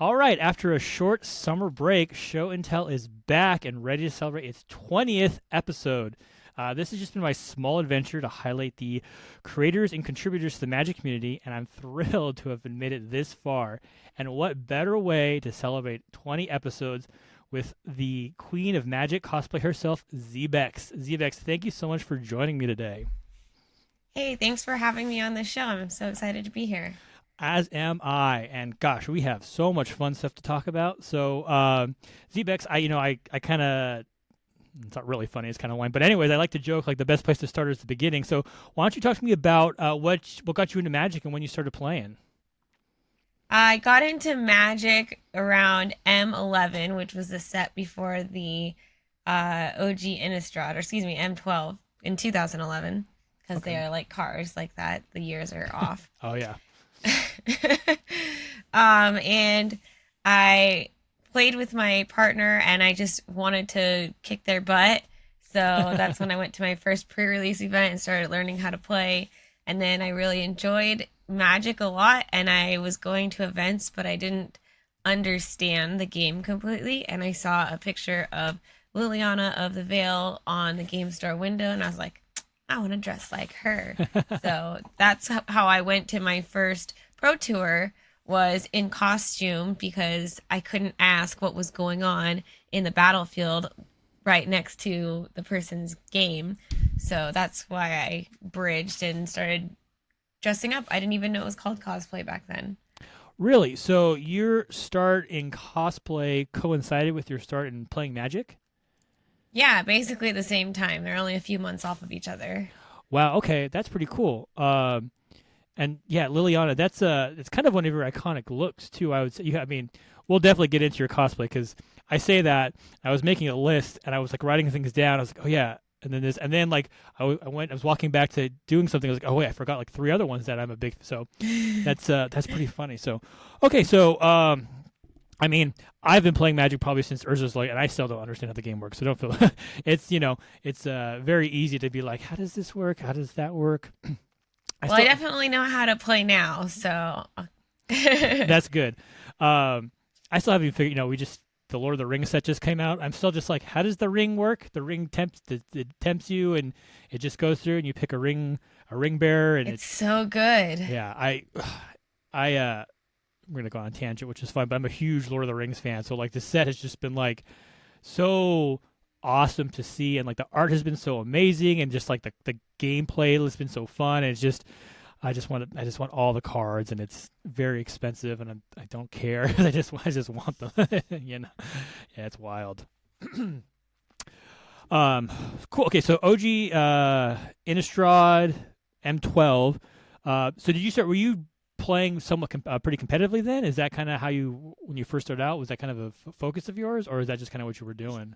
All right, after a short summer break, Show and Tell is back and ready to celebrate its 20th episode. This has just been my small adventure to highlight the creators and contributors to the Magic community, and I'm thrilled to have made it this far. And what better way to celebrate 20 episodes with the Queen of Magic Cosplay herself, Zbexx. Zbexx, thank you so much for joining me today. Hey, thanks for having me on the show. I'm so excited to be here. As am I, and gosh, we have so much fun stuff to talk about. So, Zbex, I kind of, it's not really funny, it's kind of lame, but anyways, I like to joke like the best place to start is the beginning. So, why don't you talk to me about what got you into Magic and when you started playing? I got into Magic around M11, which was the set before the OG Innistrad, or excuse me, M12 in 2011, because they Okay. are like cars like that. The years are off. Oh yeah. And I played with my partner, and I just wanted to kick their butt. So that's when I went to my first pre-release event and started learning how to play. And then I really enjoyed Magic a lot, and I was going to events, but I didn't understand the game completely. And I saw a picture of Liliana of the Veil on the game store window, and I was like, I want to dress like her. So that's how I went to my first pro tour, was in costume, because I couldn't ask what was going on in the battlefield right next to the person's game. So that's why I bridged and started dressing up. I didn't even know it was called cosplay back then. Really? So your start in cosplay coincided with your start in playing Magic? Yeah, basically at the same time. They're only a few months off of each other. Wow. Okay, that's pretty cool. And yeah, Liliana, it's kind of one of your iconic looks too. I would say. I mean, we'll definitely get into your cosplay because I say that I was making a list and I was like writing things down. I was like, oh yeah, and then this, and then like I was walking back to doing something. I was like, oh wait, I forgot like three other ones that I'm a big. So that's pretty funny. So okay, so I mean, I've been playing Magic probably since Urza's Light, and I still don't understand how the game works. So don't feel it's it's very easy to be like, how does this work? How does that work? I Well, I still definitely know how to play now, so That's good. I still haven't figured. We just the Lord of the Rings set just came out. I'm still just like, how does the ring work? The ring it tempts you, and it just goes through, and you pick a ring bearer, and it's it's so good. yeah. I'm gonna go on a tangent, which is fun, but I'm a huge Lord of the Rings fan, so like the set has just been like so awesome to see, and like the art has been so amazing, and just like the gameplay has been so fun, and it's just I just want all the cards, and it's very expensive, and I don't care. I just want them. Yeah, it's wild. um, cool. Okay, so OG Innistrad M12. So did you start? Were you playing somewhat pretty competitively then? Is that kind of how you when you first started out? Was that kind of a focus of yours, or is that just kind of what you were doing?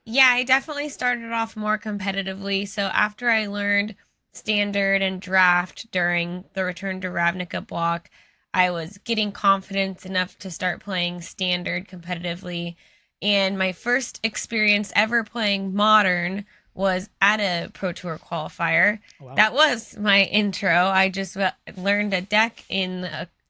Yeah, I definitely started off more competitively. So after I learned standard and draft during the Return to Ravnica block, I was getting confidence enough to start playing standard competitively. And my first experience ever playing modern was at a Pro Tour qualifier. Oh, wow. That was my intro. I just learned a deck in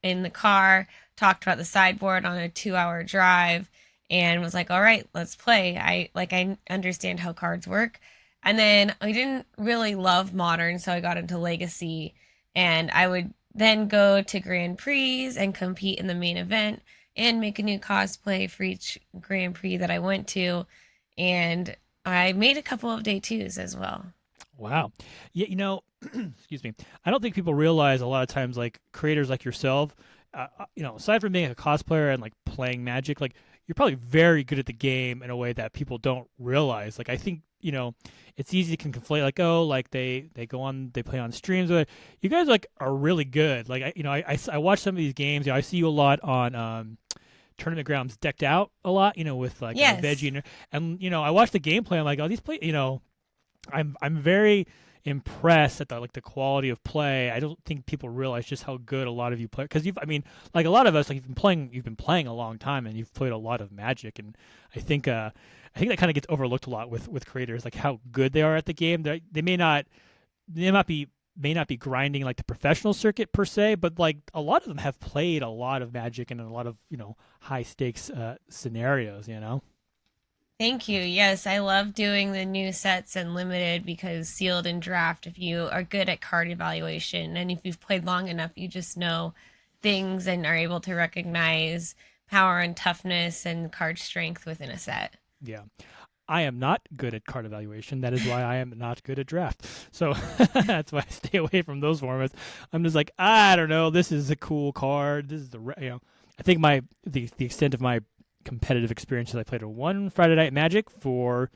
the car, talked about the sideboard on a 2 hour drive, and was like, all right, let's play. I understand how cards work. And then I didn't really love modern, so I got into legacy, and I would then go to Grand Prix and compete in the main event and make a new cosplay for each Grand Prix that I went to. And I made a couple of day twos as well. Wow. Yeah, excuse me. I don't think people realize a lot of times, like creators like yourself, aside from being a cosplayer and like playing Magic, like you're probably very good at the game in a way that people don't realize. Like I think it's easy to conflate like, oh, like they go on, they play on streams, but you guys like are really good. Like I watch some of these games. I see you a lot on tournament grounds, decked out a lot. With like Yes. veggie and I watch the gameplay. I'm like, oh, these play. I'm very impressed at the quality of play. I don't think people realize just how good a lot of you play because I mean, like a lot of us, like you've been playing a long time and you've played a lot of Magic, and I think that kind of gets overlooked a lot with creators, like how good they are at the game. They may not be may not be grinding like the professional circuit per se, but like a lot of them have played a lot of Magic and a lot of high stakes scenarios. Thank you. Yes, I love doing the new sets and limited because sealed and draft, if you are good at card evaluation and if you've played long enough, you just know things and are able to recognize power and toughness and card strength within a set. Yeah. I am not good at card evaluation. That is why I am not good at draft. So that's why I stay away from those formats. I'm just like, I don't know. This is a cool card. This is I think the extent of my competitive experiences, I played a one Friday Night Magic for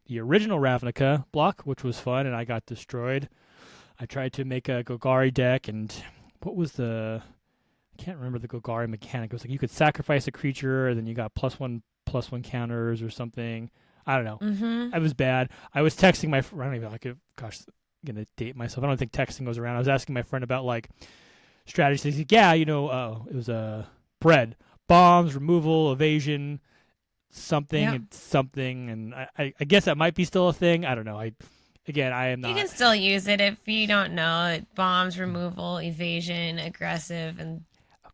the original Ravnica block, which was fun, and I got destroyed. I tried to make a Golgari deck, and what was I can't remember the Golgari mechanic. It was like you could sacrifice a creature, and then you got +1/+1 counters or something. I don't know. Mm-hmm. I was bad. I was texting my friend. I don't even like it. Gosh, I'm gonna date myself. I don't think texting goes around. I was asking my friend about like strategies. He's like, yeah, it was a bread, bombs, removal, evasion, something Yep. and something, and I guess that might be still a thing. I don't know. I am You not. can still use it if you don't know it. Bombs, removal, evasion, aggressive, and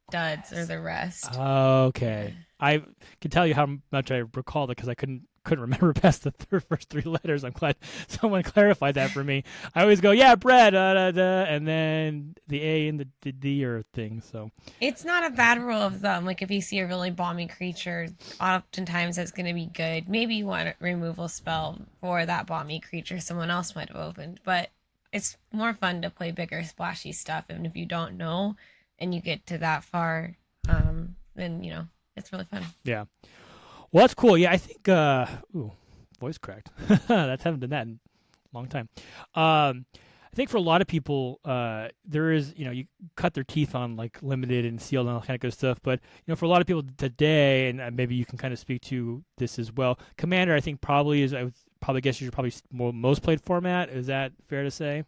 duds are the rest. Okay, I can tell you how much I recalled it because I couldn't remember past the first three letters. I'm glad someone clarified that for me. I always go, yeah, bread, and then the A and the D or thing. So It's not a bad rule of thumb. Like if you see a really bomby creature, oftentimes that's going to be good. Maybe you want a removal spell for that bomby creature someone else might have opened, but it's more fun to play bigger, splashy stuff. And if you don't know and you get to that far, then it's really fun. yeah, well, that's cool. Yeah, I think. Voice cracked. That's haven't done that in a long time. I think for a lot of people, there is, you cut their teeth on like limited and sealed and all that kind of good stuff. But for a lot of people today, and maybe you can kind of speak to this as well. Commander, I think probably is. I would probably guess you're probably most played format. Is that fair to say?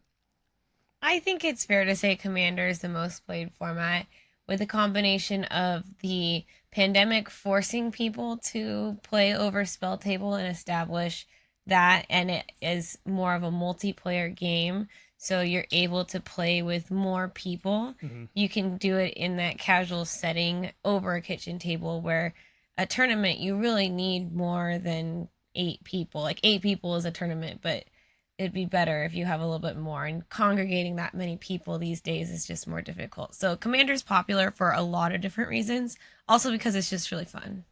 I think it's fair to say Commander is the most played format with a combination of the pandemic forcing people to play over spell table and establish that, and it is more of a multiplayer game, so you're able to play with more people. Mm-hmm. You can do it in that casual setting over a kitchen table, where a tournament you really need more than 8 people. Like 8 people is a tournament, but it'd be better if you have a little bit more, and congregating that many people these days is just more difficult. So Commander's popular for a lot of different reasons, also because it's just really fun.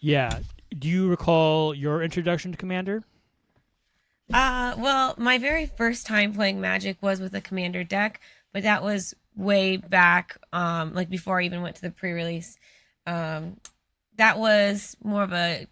Yeah. Do you recall your introduction to Commander? Well, my very first time playing Magic was with a Commander deck, but that was way back, like before I even went to the pre-release. That was more of a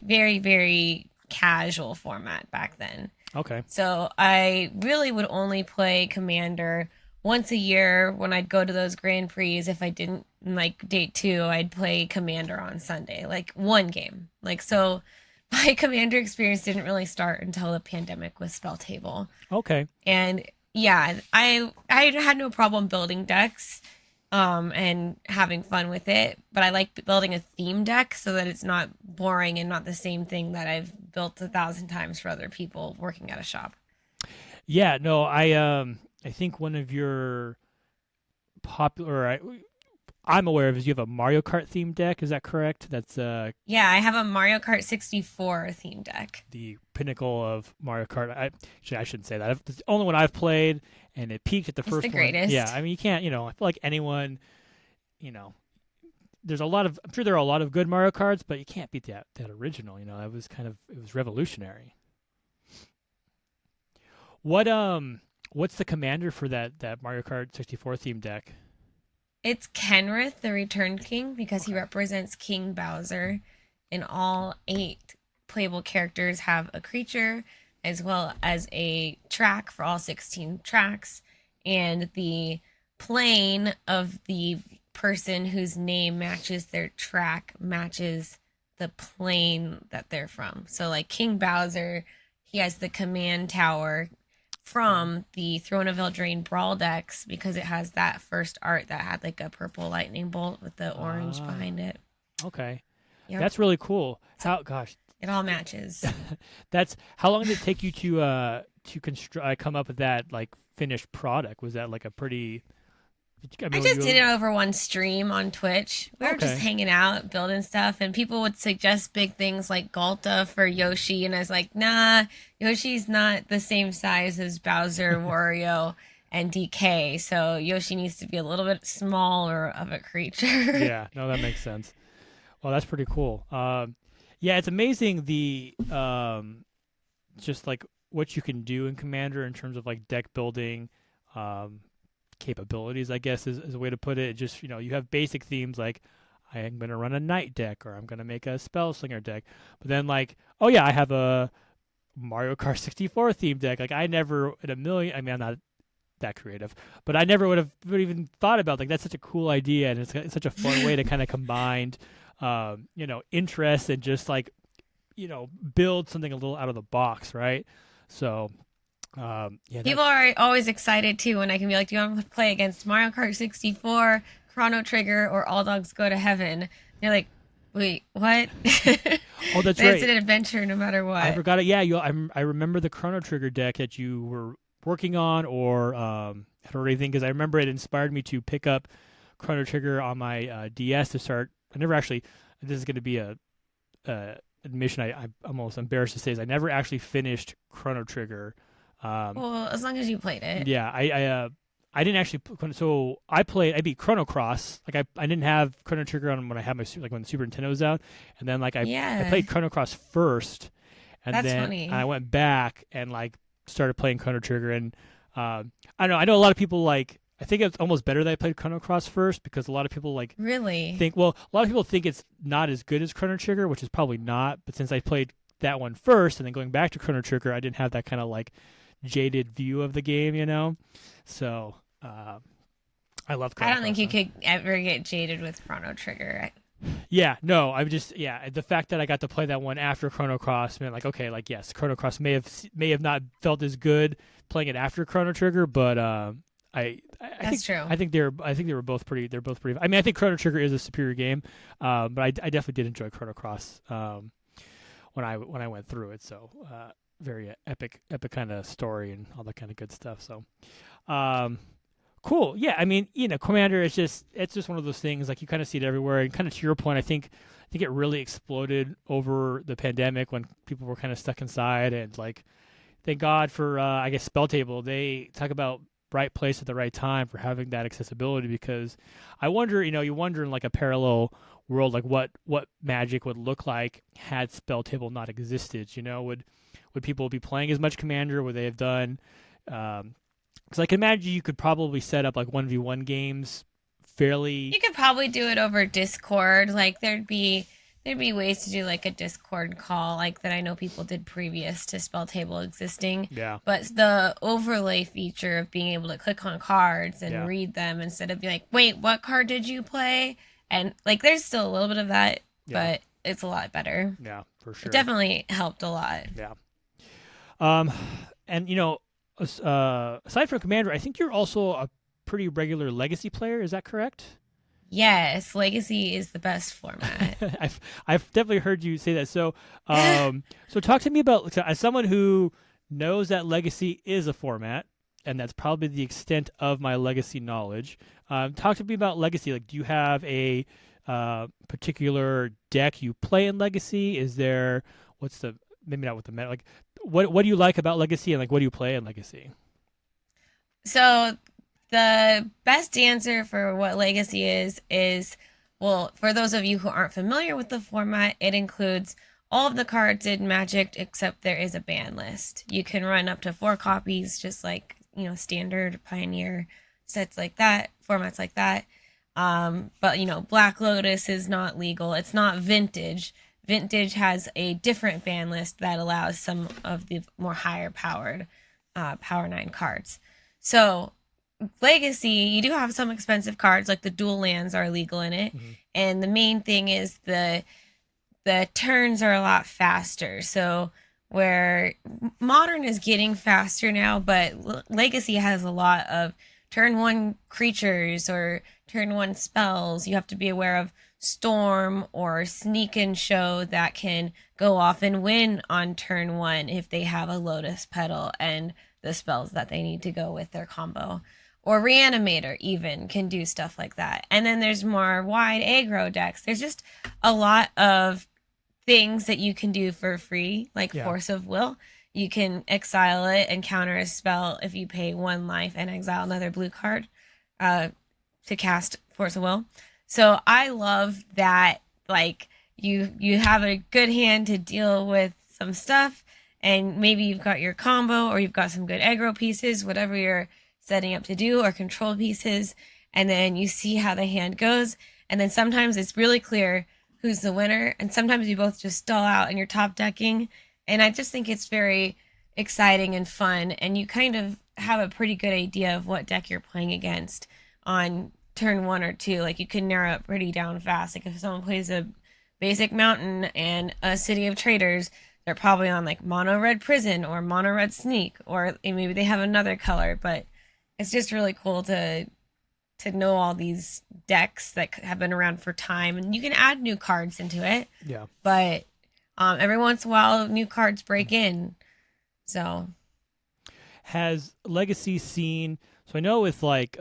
very, very casual format back then. Okay. So I really would only play Commander once a year when I'd go to those Grand Prix. If I didn't like date two, I'd play Commander on Sunday, like one game. Like, so my Commander experience didn't really start until the pandemic with Spell Table. Okay. And yeah, I had no problem building decks and having fun with it, but I like building a theme deck so that it's not boring and not the same thing that I've built 1,000 times for other people working at a shop. Yeah. No. I think one of your popular. I'm aware of is you have a Mario Kart themed deck. Is that correct? That's Yeah, I have a Mario Kart 64 theme deck. the pinnacle of Mario Kart. I shouldn't say that. It's the only one I've played, and it peaked at the It's first the one. greatest. Yeah, I mean you can't. I feel like anyone. There's a lot of. I'm sure there are a lot of good Mario Karts, but you can't beat that original. That was it was revolutionary. What's the commander for that Mario Kart 64 theme deck? It's Kenrith, the Returned King, because he Okay. represents King Bowser, and all 8 playable characters have a creature as well as a track for all 16 tracks, and the plane of the person whose name matches their track matches the plane that they're from. So like King Bowser, he has the command tower from the Throne of Eldraine Brawl decks because it has that first art that had like a purple lightning bolt with the orange Ah. behind it. Okay, Yep. that's really cool. Gosh, It all matches. that's how long did it take you to construct come up with that like finished product? Was that like a pretty? I I mean, were just did you it over one stream on Twitch. We were just okay? hanging out, building stuff, and people would suggest big things like Galta for Yoshi, and I was like, nah, Yoshi's not the same size as Bowser, Wario, and DK, so Yoshi needs to be a little bit smaller of a creature. Yeah, no, that makes sense. Well, that's pretty cool. Yeah, it's amazing the just like what you can do in Commander in terms of like deck building, um, capabilities. I guess is a way to put it. Just you have basic themes like I am going to run a knight deck or I'm going to make a spell slinger deck, but then like oh yeah, I have a Mario Kart 64 theme deck. Like I never in a million. I mean, I'm not that creative, but I never would even thought about like that's such a cool idea and it's such a fun way to kind of combine, interests and just like build something a little out of the box, right? So yeah, People that's are always excited too when I can be like, do you want to play against Mario Kart 64, Chrono Trigger, or All Dogs Go to Heaven? They're like, wait, what? oh that's But it's right. an adventure no matter I what. forgot it. Yeah, I remember the Chrono Trigger deck that you were working on, or I don't really think because I remember it inspired me to pick up Chrono Trigger on my DS to start. I never actually. This is going to be a admission. I'm almost embarrassed to say is I never actually finished Chrono Trigger. Um, Well, as long as you played it. yeah, I didn't actually. So I beat Chrono Cross. Like I didn't have Chrono Trigger on when I had my like when the Super Nintendo was out, and then like I Yeah, played Chrono Cross first, and that's then I funny. went back and like started playing Chrono Trigger. And I don't know. I know a lot of people like. I think it's almost better that I played Chrono Cross first because a lot of people like Really? think. Well, a lot of people think it's not as good as Chrono Trigger, which is probably not. But since I played that one first and then going back to Chrono Trigger, I didn't have that kind of like jaded view of the game. So I love I Chrono don't think Cross you though. could ever get jaded with Chrono Trigger. Yeah, no, I'm just the fact that I got to play that one after Chrono Cross meant like okay, like yes, Chrono Cross may have not felt as good playing it after Chrono Trigger, but I That's think true. they were both pretty. They're both pretty. I mean, I think Chrono Trigger is a superior game, but I definitely did enjoy Chrono Cross when I went through it. So very epic kind of story and all that kind of good stuff. So um, cool. Yeah, I mean, Commander is it's just one of those things like you kind of see it everywhere. And kind of to your point, I think it really exploded over the pandemic when people were kind of stuck inside and like thank God for I guess Spell Table. They talk about right place at the right time for having that accessibility because I wonder, you wonder in like a parallel world like what Magic would look like had Spell Table not existed. Would people be playing as much Commander? Would they have done? Because I can imagine you could probably set up like 1v1 games fairly. You could probably do it over Discord. Like there'd be ways to do like a Discord call like that I know people did previous to Spell Table existing. Yeah, But the overlay feature of being able to click on cards and yeah, read them instead of being like, wait, what card did you play? And like there's still a little bit of that, yeah, but it's a lot better. yeah, for It sure. definitely helped a lot. Yeah. Um, and aside from Commander, I think you're also a pretty regular Legacy player. Is that correct? Yes, Legacy is the best format. I've definitely heard you say that. So talk to me about so as someone who knows that Legacy is a format, and that's probably the extent of my Legacy knowledge. Talk to me about Legacy. Like, do you have a particular deck you play in Legacy? Is there what's the maybe not with the meta like what do you like about Legacy and like what do you play in Legacy? So the best answer for what Legacy is well, for those of you who aren't familiar with the format, it includes all of the cards in Magic except there is a ban list. You can run up to 4 copies, just like standard Pioneer sets like that, formats like that. But Black Lotus is not legal. It's not Vintage. Vintage has a different ban list that allows some of the more higher powered Power 9 cards. So Legacy, you do have some expensive cards, like the dual lands are legal in it, Mm-hmm. and the main thing is the turns are a lot faster. So where modern is getting faster now, but Legacy has a lot of turn one creatures or turn one spells. You have to be aware of storm or sneak and show that can go off and win on turn one if they have a lotus petal and the spells that they need to go with their combo. Or reanimator even can do stuff like that. And then there's more wide aggro decks. There's just a lot of things that you can do for free, like Yeah. Force of Will. You can exile it and counter a spell if you pay 1 life and exile another blue card uh, to cast Force of Will. So I love that, like, you have a good hand to deal with some stuff, and maybe you've got your combo or you've got some good aggro pieces, whatever you're setting up to do, or control pieces, and then you see how the hand goes, and then sometimes it's really clear who's the winner, and sometimes you both just stall out and you're top decking, and I just think it's very exciting and fun, and you kind of have a pretty good idea of what deck you're playing against on turn one or two. Like, you can narrow it pretty down fast. Like, if someone plays a basic mountain and a city of traders, they're probably on like mono red prison or mono red sneak, or maybe they have another color. But it's just really cool to know all these decks that have been around for time, and you can add new cards into it. Yeah. But every once in a while, new cards break in. So Has Legacy seen? So I know with like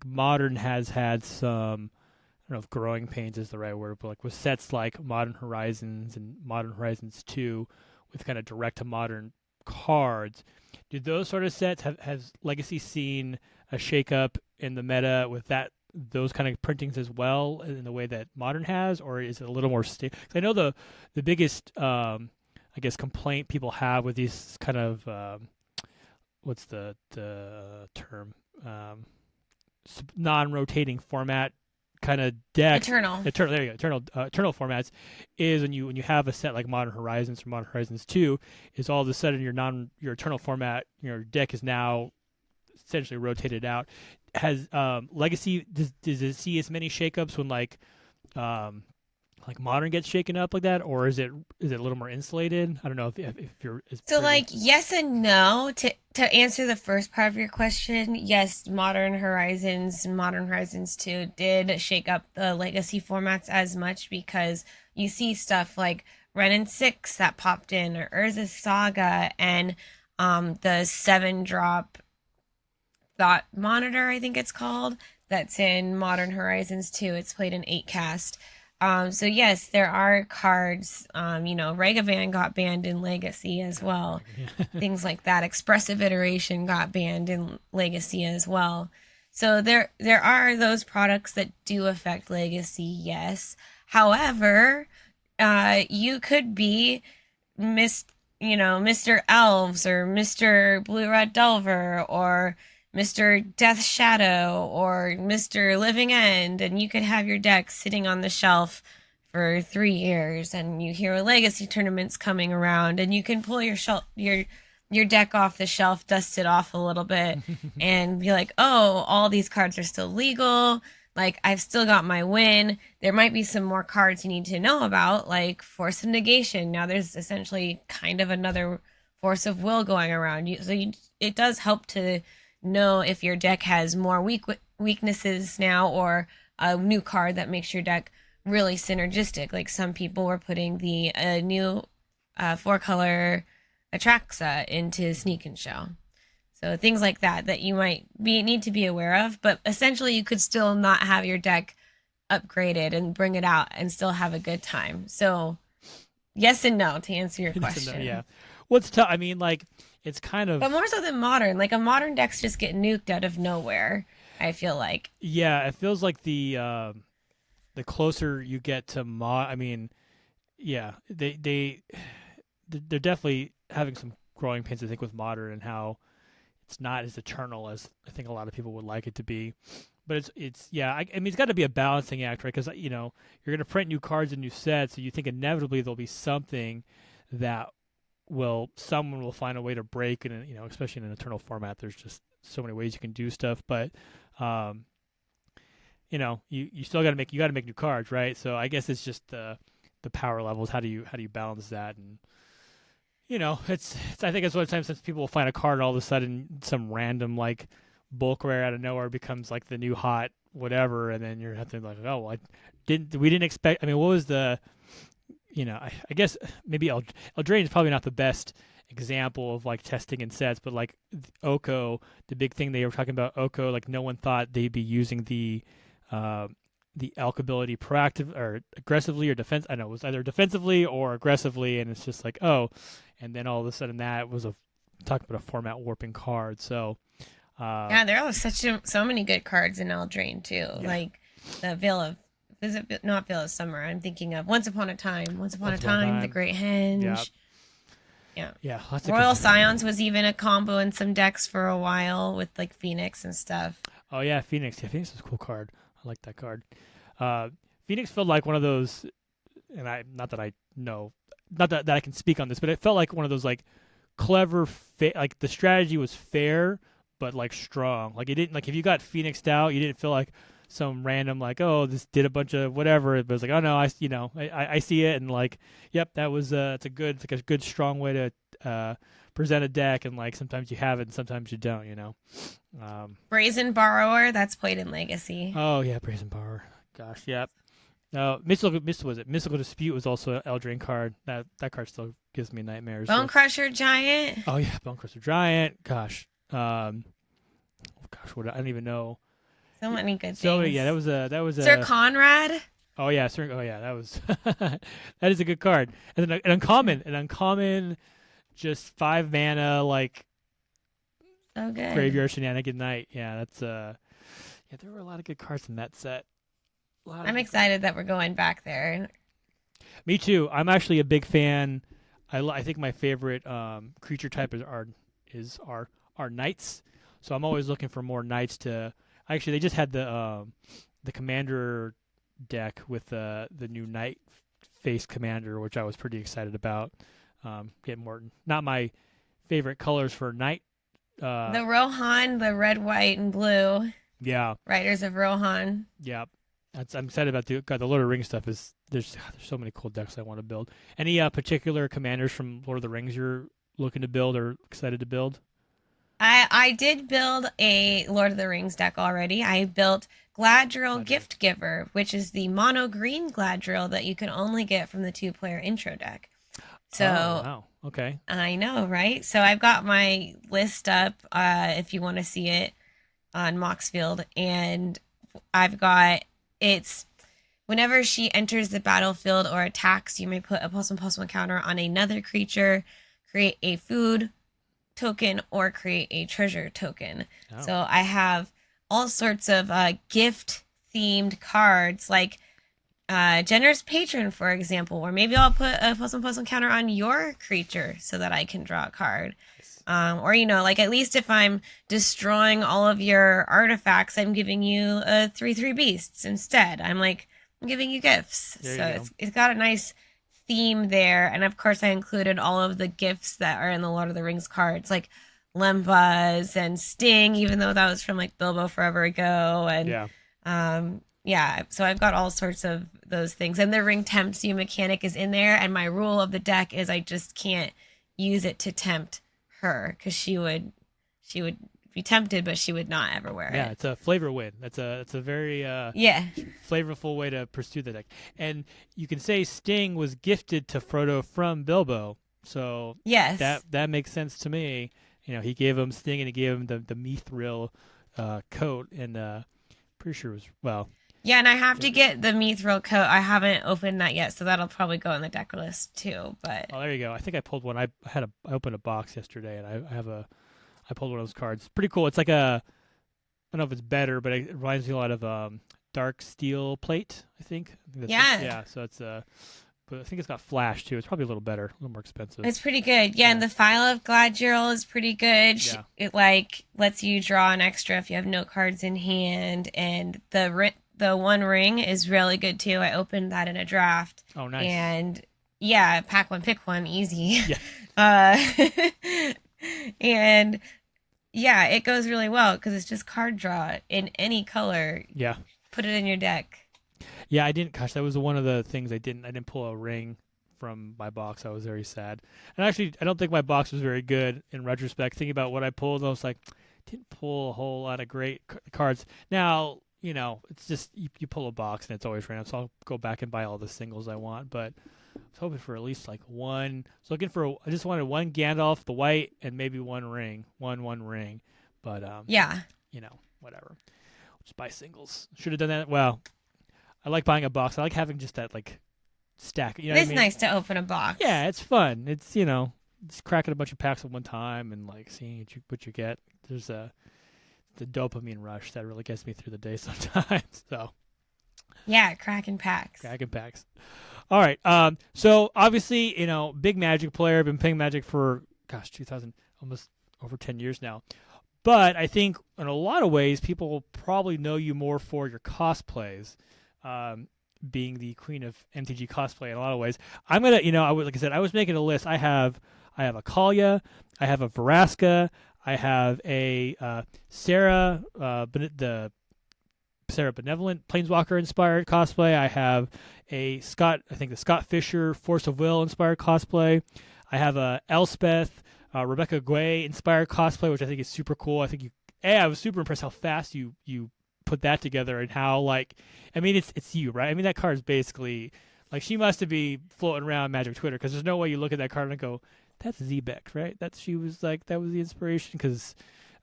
Modern has had some. I don't know if growing pains is the right word, but like with sets like Modern Horizons and Modern Horizons 2 with kind of direct to modern cards, do those sort of sets has Legacy seen a shakeup in the meta with those kind of printings as well in the way that Modern has, or is it a little more stable? I know the biggest I guess complaint people have with these kind of what's the term, non-rotating format kind of decks. Eternal. There you go. Eternal formats is when you have a set like Modern Horizons or Modern Horizons 2, is all of a sudden your Eternal format, your deck is now essentially rotated out. Has Legacy does it see as many shakeups when like Modern gets shaken up like that, or is it a little more insulated? I don't know if you're So, like, yes and no. To answer the first part of your question, yes, Modern Horizons and Modern Horizons 2 did shake up the legacy formats as much, because you see stuff like Ren and 6 that popped in, or Urza's Saga, and the 7-drop Thought Monitor, I think it's called, that's in Modern Horizons 2. It's played in 8-cast. So yes, there are cards. Ragavan got banned in Legacy as well. Things like that. Expressive Iteration got banned in Legacy as well. So there are those products that do affect Legacy, yes. However, you could be Mr. Elves or Mr. Blue Red Delver or Mr. Death Shadow or Mr. Living End, and you could have your deck sitting on the shelf for 3 years, and you hear legacy tournaments coming around, and you can pull your deck off the shelf, dust it off a little bit, and be like, oh, all these cards are still legal. Like, I've still got my win. There might be some more cards you need to know about, like Force of Negation. Now there's essentially kind of another Force of Will going around. It does help to know if your deck has more weaknesses now, or a new card that makes your deck really synergistic. Like, some people were putting the new 4-color Atraxa into Sneak and Show. So things like that you might need to be aware of, but essentially you could still not have your deck upgraded and bring it out and still have a good time. So yes and no to answer your question. Yeah. What's tough? I mean, like, it's kind of, but more so than Modern. Like, a Modern decks just get nuked out of nowhere, I feel like. Yeah, it feels like the closer you get to I mean, yeah, they're definitely having some growing pains, I think, with Modern, and how it's not as eternal as I think a lot of people would like it to be. But it's yeah, I mean, it's got to be a balancing act, right? Because you're going to print new cards and new sets, so you think inevitably there'll be something that someone will find a way to break, and especially in an eternal format, there's just so many ways you can do stuff. But you still got to make new cards, right? So I guess it's just the power levels. How do you balance that? And it's I think it's one of the times since people will find a card all of a sudden, some random like bulk rare out of nowhere becomes like the new hot whatever, and then you're having like, oh, well, we didn't expect. I mean, what was the, I guess maybe Eldraine is probably not the best example of like testing in sets, but like Oko, the big thing they were talking about Oko, like no one thought they'd be using the elk ability proactive or aggressively or defense. I know it was either defensively or aggressively, and it's just like, oh, and then all of a sudden that was talk about a format warping card. So Yeah, there are so many good cards in Eldraine too. Yeah. Like the Veil of not Veil of Summer. I'm thinking of Once Upon a Time, The Great Henge. Yeah. Yeah. Yeah, lots Royal of Scions was even a combo in some decks for a while with like Phoenix and stuff. Oh yeah, Phoenix. Yeah, Phoenix is a cool card. I like that card. Phoenix felt like one of those, and not that I know, not that I can speak on this, but it felt like one of those like clever, like the strategy was fair, but like strong. Like it didn't, like if you got Phoenixed out, you didn't feel like some random like, oh, this did a bunch of whatever. It was like, oh no, I see it, and like, yep, that was it's like a good strong way to present a deck, and like sometimes you have it and sometimes you don't. Brazen Borrower, that's played in Legacy. Oh yeah, Brazen Power. Gosh, yep. No, Mystical Dispute was also an Eldraine card. That card still gives me nightmares. Bone Crusher Giant. Oh yeah, Bone Crusher Giant. Gosh, what I don't even know. So many good things. So yeah, that was a Sir Conrad. Oh yeah, that was that is a good card. And then an uncommon, just 5 mana like so good Graveyard Shenanigan Knight. Yeah, that's yeah, there were a lot of good cards in that set. I'm excited that we're going back there. Me too. I'm actually a big fan. I think my favorite creature type is our knights. So I'm always looking for more knights to. Actually, they just had the commander deck with the new knight face commander, which I was pretty excited about. Getting more. Not my favorite colors for knight. The Rohan, the red, white, and blue. Yeah. Riders of Rohan. Yeah. I'm excited about the Lord of the Rings stuff. There's so many cool decks I want to build. Any particular commanders from Lord of the Rings you're looking to build or excited to build? I did build a Lord of the Rings deck already. I built Gladriel Gift Giver, which is the mono green Gladriel that you can only get from the 2-player intro deck. So, wow. Okay. I know, right? So I've got my list up if you want to see it on Moxfield, and I've got it's whenever she enters the battlefield or attacks, you may put a +1/+1 counter on another creature, create a food token, or create a treasure token. Oh. So I have all sorts of gift themed cards like Generous Patron, for example, or maybe I'll put a +1/+1 counter on your creature so that I can draw a card. Or, like at least if I'm destroying all of your artifacts, I'm giving you a 3/3 beasts instead. I'm giving you gifts. It's got a nice theme there. And of course, I included all of the gifts that are in the Lord of the Rings cards, like Lembas and Sting, even though that was from like Bilbo forever ago. And so I've got all sorts of those things. And the Ring Tempts You mechanic is in there. And my rule of the deck is I just can't use it to tempt her, because she would be tempted, but she would not ever wear it. Yeah, it's a flavor win. It's a very flavorful way to pursue the deck. And you can say Sting was gifted to Frodo from Bilbo, so yes, that makes sense to me. He gave him Sting and he gave him the Mithril coat, and pretty sure it was Yeah, and I have to get the Mithril coat. I haven't opened that yet, so that'll probably go in the deck list too. But there you go. I think I pulled one. I opened a box yesterday, and I pulled one of those cards. Pretty cool. It's like I don't know if it's better, but it reminds me a lot of Dark Steel Plate. I think. Yeah. So it's but I think it's got flash too. It's probably a little better, a little more expensive. It's pretty good. Yeah, and the File of Gladriel is pretty good. Yeah. It lets you draw an extra if you have no cards in hand, and the One Ring is really good too. I opened that in a draft. Oh, nice. And yeah, pack one, pick one, easy. Yeah. And yeah, it goes really well because it's just card draw in any color. Yeah. Put it in your deck. Yeah, I didn't. Gosh, that was one of the things I didn't pull a ring from my box. I was very sad. And actually, I don't think my box was very good in retrospect. Thinking about what I pulled, I was like, didn't pull a whole lot of great cards. Now, it's just you pull a box and it's always random. So I'll go back and buy all the singles I want. But I was hoping for at least like one. So looking for, I just wanted one Gandalf, the white, and maybe one ring, one ring. But Yeah. whatever. Just buy singles. Should have done that. Well, I like buying a box. I like having just that like stack. You know It what I is mean? nice to open a box. Yeah, it's fun. It's just cracking a bunch of packs at one time and like seeing what you get. There's the dopamine rush that really gets me through the day sometimes. So Yeah, cracking packs. cracking packs. All right. So obviously, big Magic player. Been playing Magic for 2000, almost over 10 years now. But I think in a lot of ways, people probably know you more for your cosplays. Being the Queen of MTG Cosplay in a lot of ways. I'm gonna, like I said, I was making a list. I have a Kalia, I have a Veraska, I have a Sarah, the Sarah Benevolent Planeswalker inspired cosplay. I have a I think the Scott Fisher Force of Will inspired cosplay. I have a Elspeth, Rebecca Guay inspired cosplay, which I think is super cool. I think I was super impressed how fast you put that together and how it's you, right? I mean, that card is basically like she must have been floating around Magic Twitter because there's no way you look at that card and go, that's Zbexx, right? She was like, that was the inspiration because,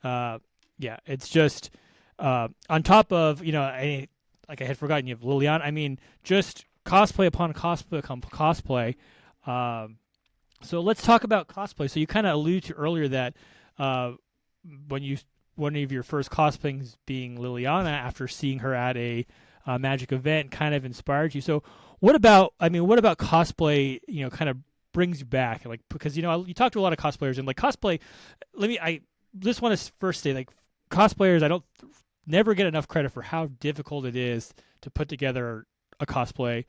it's just on top of like I had forgotten you have Liliana. I mean, just cosplay upon cosplay upon cosplay. So let's talk about cosplay. So you kind of alluded to earlier that when one of your first cosplayings being Liliana after seeing her at a Magic event kind of inspired you. So what about cosplay, kind of brings you back? Like, because, you talk to a lot of cosplayers and like cosplay, I just want to first say like cosplayers, I don't never get enough credit for how difficult it is to put together a cosplay,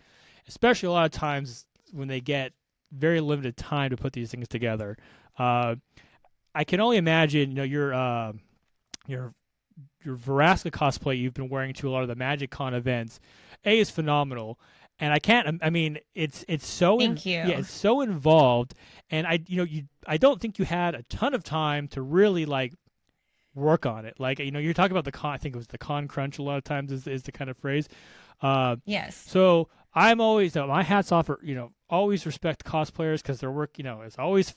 especially a lot of times when they get very limited time to put these things together. I can only imagine, your Veraska cosplay you've been wearing to a lot of the Magic Con events, is phenomenal, and it's so Thank you. yeah, it's so involved, and I don't think you had a ton of time to really like work on it. Like you're talking about the con. I think it was the con crunch. A lot of times is the kind of phrase. Yes. So I'm always my hats off for always respect cosplayers because their work is always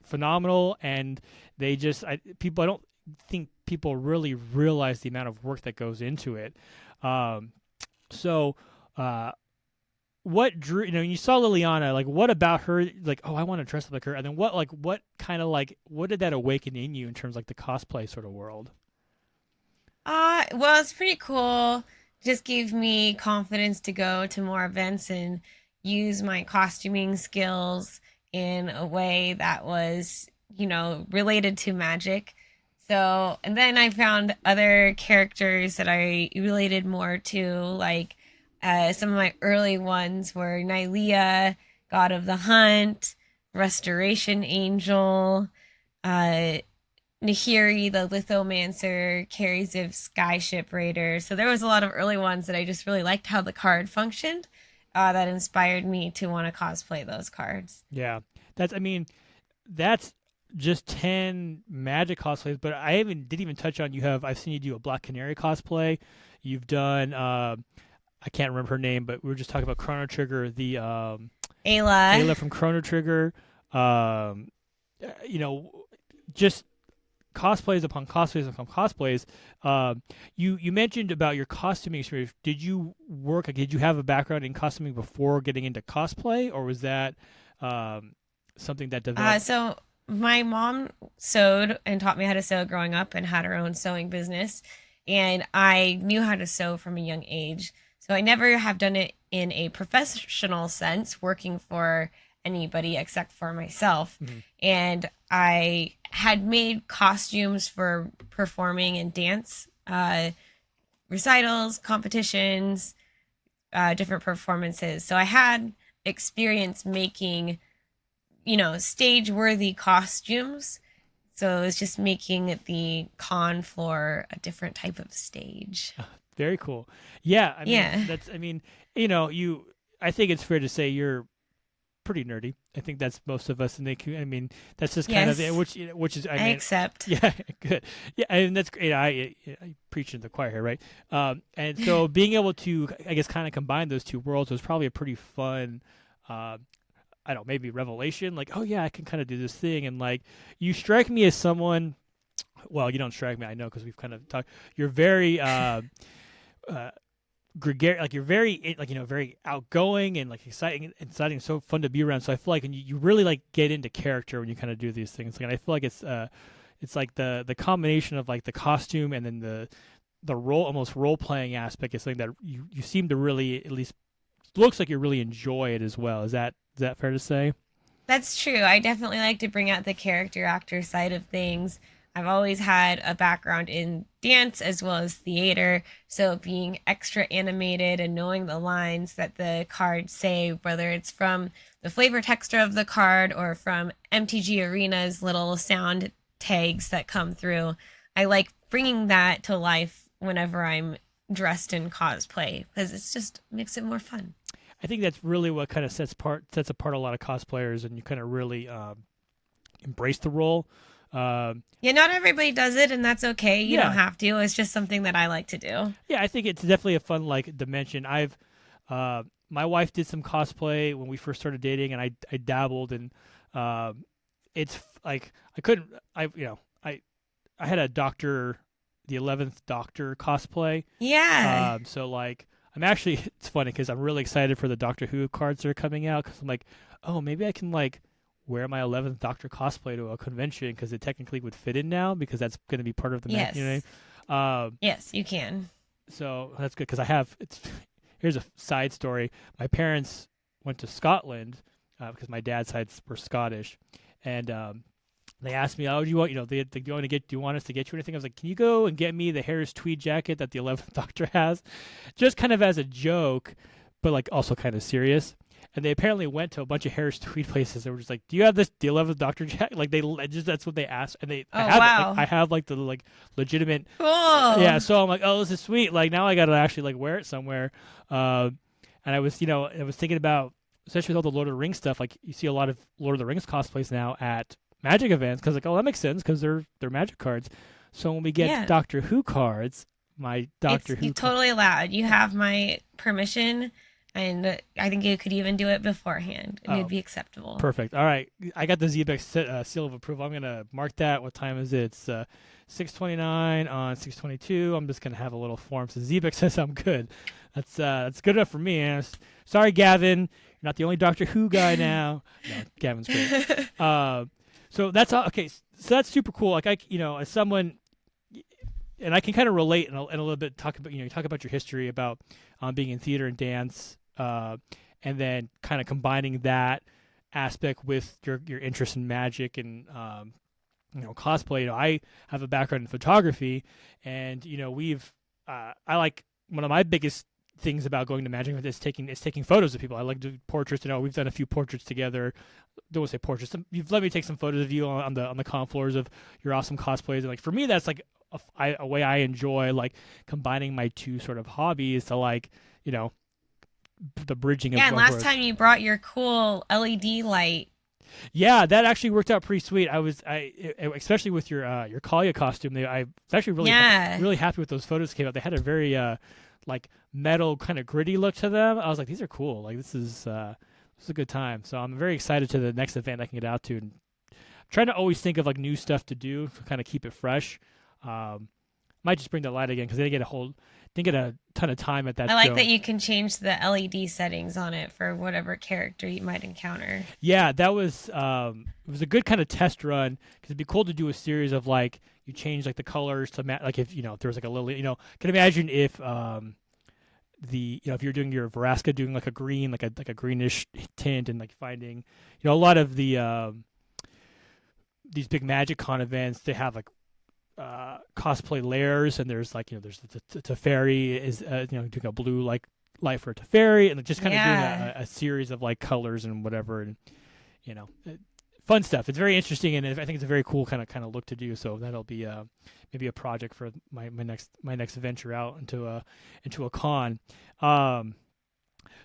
phenomenal, and they just I don't think people really realize the amount of work that goes into it. So what drew you saw Liliana, like what about her, like, oh, I want to dress up like her, and then what kind of like what did that awaken in you in terms of like the cosplay sort of world? Well, it's pretty cool. Just gave me confidence to go to more events and use my costuming skills in a way that was, related to magic. So, and then I found other characters that I related more to, like some of my early ones were Nylea, God of the Hunt, Restoration Angel, uh, Nahiri, the Lithomancer, Carrie Ziv, Skyship Raider. So there was a lot of early ones that I just really liked how the card functioned. That inspired me to want to cosplay those cards. Yeah, that's just 10 Magic cosplays, but didn't even touch on I've seen you do a Black Canary cosplay. You've done I can't remember her name, but we were just talking about Chrono Trigger, the Ayla from Chrono Trigger. Just cosplays upon cosplays upon cosplays. You mentioned about your costuming experience. Did you have a background in costuming before getting into cosplay, or was that something that developed? So my mom sewed and taught me how to sew growing up and had her own sewing business. And I knew how to sew from a young age. So I never have done it in a professional sense, working for anybody except for myself. Mm-hmm. And I had made costumes for performing and dance recitals, competitions, different performances. So I had experience making, stage worthy costumes. So it was just making the con floor a different type of stage. Very cool. Yeah, Yeah. I think it's fair to say you're pretty nerdy. I think that's most of us, and I mean, that's just kind of it, Yes, which is, I I mean, accept. yeah, good, yeah, and that's great. I preach in the choir here, right? And so being able to, I guess, kind of combine those two worlds was probably a pretty fun. Uh, I don't know, maybe revelation. Like, oh yeah, I can kind of do this thing, and like, you strike me as someone. Well, you don't strike me. I know because we've kind of talked. You're very uh, gregarious, like you're very like very outgoing and like exciting, so fun to be around. So I feel like you really like get into character when you kind of do these things. Like, and I feel like it's like the combination of like the costume and then the role playing aspect is something that you seem to really, at least looks like you really enjoy it as well. Is that fair to say? That's true. I definitely like to bring out the character actor side of things. I've always had a background in dance as well as theater, so being extra animated and knowing the lines that the cards say, whether it's from the flavor texture of the card or from MTG Arena's little sound tags that come through, I like bringing that to life whenever I'm dressed in cosplay because it's just makes it more fun. I think that's really what kind of sets apart a lot of cosplayers, and you kind of really embrace the role. Um, Yeah, not everybody does it, and that's okay. You don't yeah, have to. It's just something that I like to do. yeah, I think it's definitely a fun like dimension. My wife did some cosplay when we first started dating, and I dabbled, and like I couldn't, I had a Doctor, the 11th Doctor cosplay. Yeah. So like I'm actually it's funny because I'm really excited for the Doctor Who cards that are coming out because I'm like, oh, maybe I can like wear my 11th Doctor cosplay to a convention because it technically would fit in now because that's going to be part of the you know. Yes. Um, Yes, you can. so that's good because I have it's. Here's a side story. My parents went to Scotland because my dad's side were Scottish, and they asked me, "Oh, do you want do you want us to get you anything?" I was like, "Can you go and get me the Harris tweed jacket that the 11th Doctor has?" Just kind of as a joke, but like also kind of serious. And they apparently went to a bunch of Harris tweed places. They were just like, "Do you have the 11th Doctor jacket?" Like just that's what they asked, and I Oh, have it. Like wow. I have like the like legitimate yeah, Cool. so I'm like, oh, this is sweet. Like now I gotta actually like wear it somewhere. Uh, and I was thinking about, especially with all the Lord of the Rings stuff. Like you see a lot of Lord of the Rings cosplays now at Magic events because like, oh, that makes sense because they're Magic cards. So when we get Yeah. Doctor Who cards, my It's Doctor you Who, totally allowed. You have my permission, and I think you could even do it beforehand, and it'd oh, be acceptable. perfect. All right, I got the Zbexx seal of approval. I'm gonna mark that. What time is it? It's 6:29 on 6:22. I'm just gonna have a little form. So Zbexx says I'm good. That's good enough for me. And sorry, Gavin, you're not the only Doctor Who guy now. No, Gavin's great. So that's all. Okay, so that's super cool. Like as someone, and I can kind of relate in a little bit. Talk about you talk about your history about being in theater and dance, and then kind of combining that aspect with your interest in magic and cosplay. I have a background in photography, and we've I like one of my biggest things about going to magic is taking photos of people. I like to do portraits. We've done a few portraits together. Don't want to say portraits. You've let me take some photos of you on the con floors of your awesome cosplays. And like for me, that's like a way I enjoy like combining my two sort of hobbies to like you know the bridging Yeah, and of last work. time you brought your cool LED light. Yeah, that actually worked out pretty sweet. Especially with your Kalia costume. I was actually Yeah. really happy with those photos that came out. They had a very like metal kind of gritty look to them. I was like, these are cool. Like this is a good time. So I'm very excited to the next event I can get out to, and trying to always think of like new stuff to do to kind of keep it fresh. Um, might just bring the light again because they didn't get a ton of time at that I like show. that you can change the LED settings on it for whatever character you might encounter. Yeah, that was it was a good kind of test run because it'd be cool to do a series of like you change like the colors to like if if there was like a lily, can imagine if if you're doing your Veraska doing like a green like a greenish tint and like finding a lot of the these big Magic Con events they have like cosplay layers and there's like there's the Teferi is doing a blue like light for a Teferi and just kind of doing Yeah. a series of like colors and whatever and you know fun stuff. It's very interesting and I think it's a very cool kind of look to do. So that'll be maybe a project for my next venture out into a con.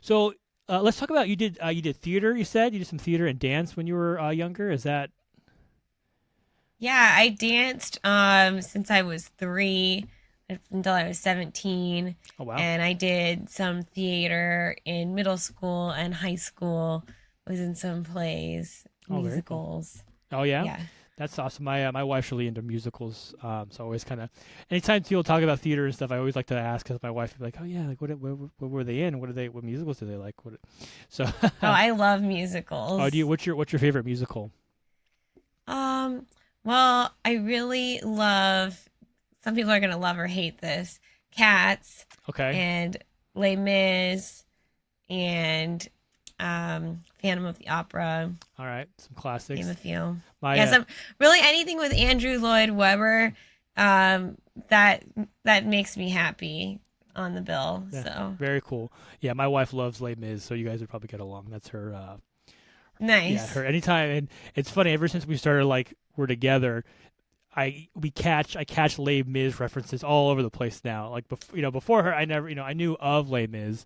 So let's talk about you did theater. You said you did some theater and dance when you were younger. Is that? Yeah, I danced since I was 3 until I was 17, Oh wow. and I did some theater in middle school and high school. Was in some plays, Oh, very cool. musicals. Oh yeah, Yeah. that's awesome. My wife's really into musicals, so I always kind of anytime people talk about theater and stuff, I always like to ask because my wife would be like, oh yeah, like what were they in? What musicals do they like? So Oh, I love oh, musicals. what's your favorite musical? Um, well, I really love, some people are gonna love or hate this, Cats Okay, and Les Mis and Phantom of the Opera, all right, some name a classics. few. My Yeah, some really anything with Andrew Lloyd Webber, um, that that makes me happy on the bill. yeah, So very cool. Yeah, my wife loves Les Mis, so you guys would probably get along. That's her. Yeah, nice. her anytime, and it's funny. Ever since we started, like we're together, I catch Les Mis references all over the place now. Like before her, I never I knew of Les Mis,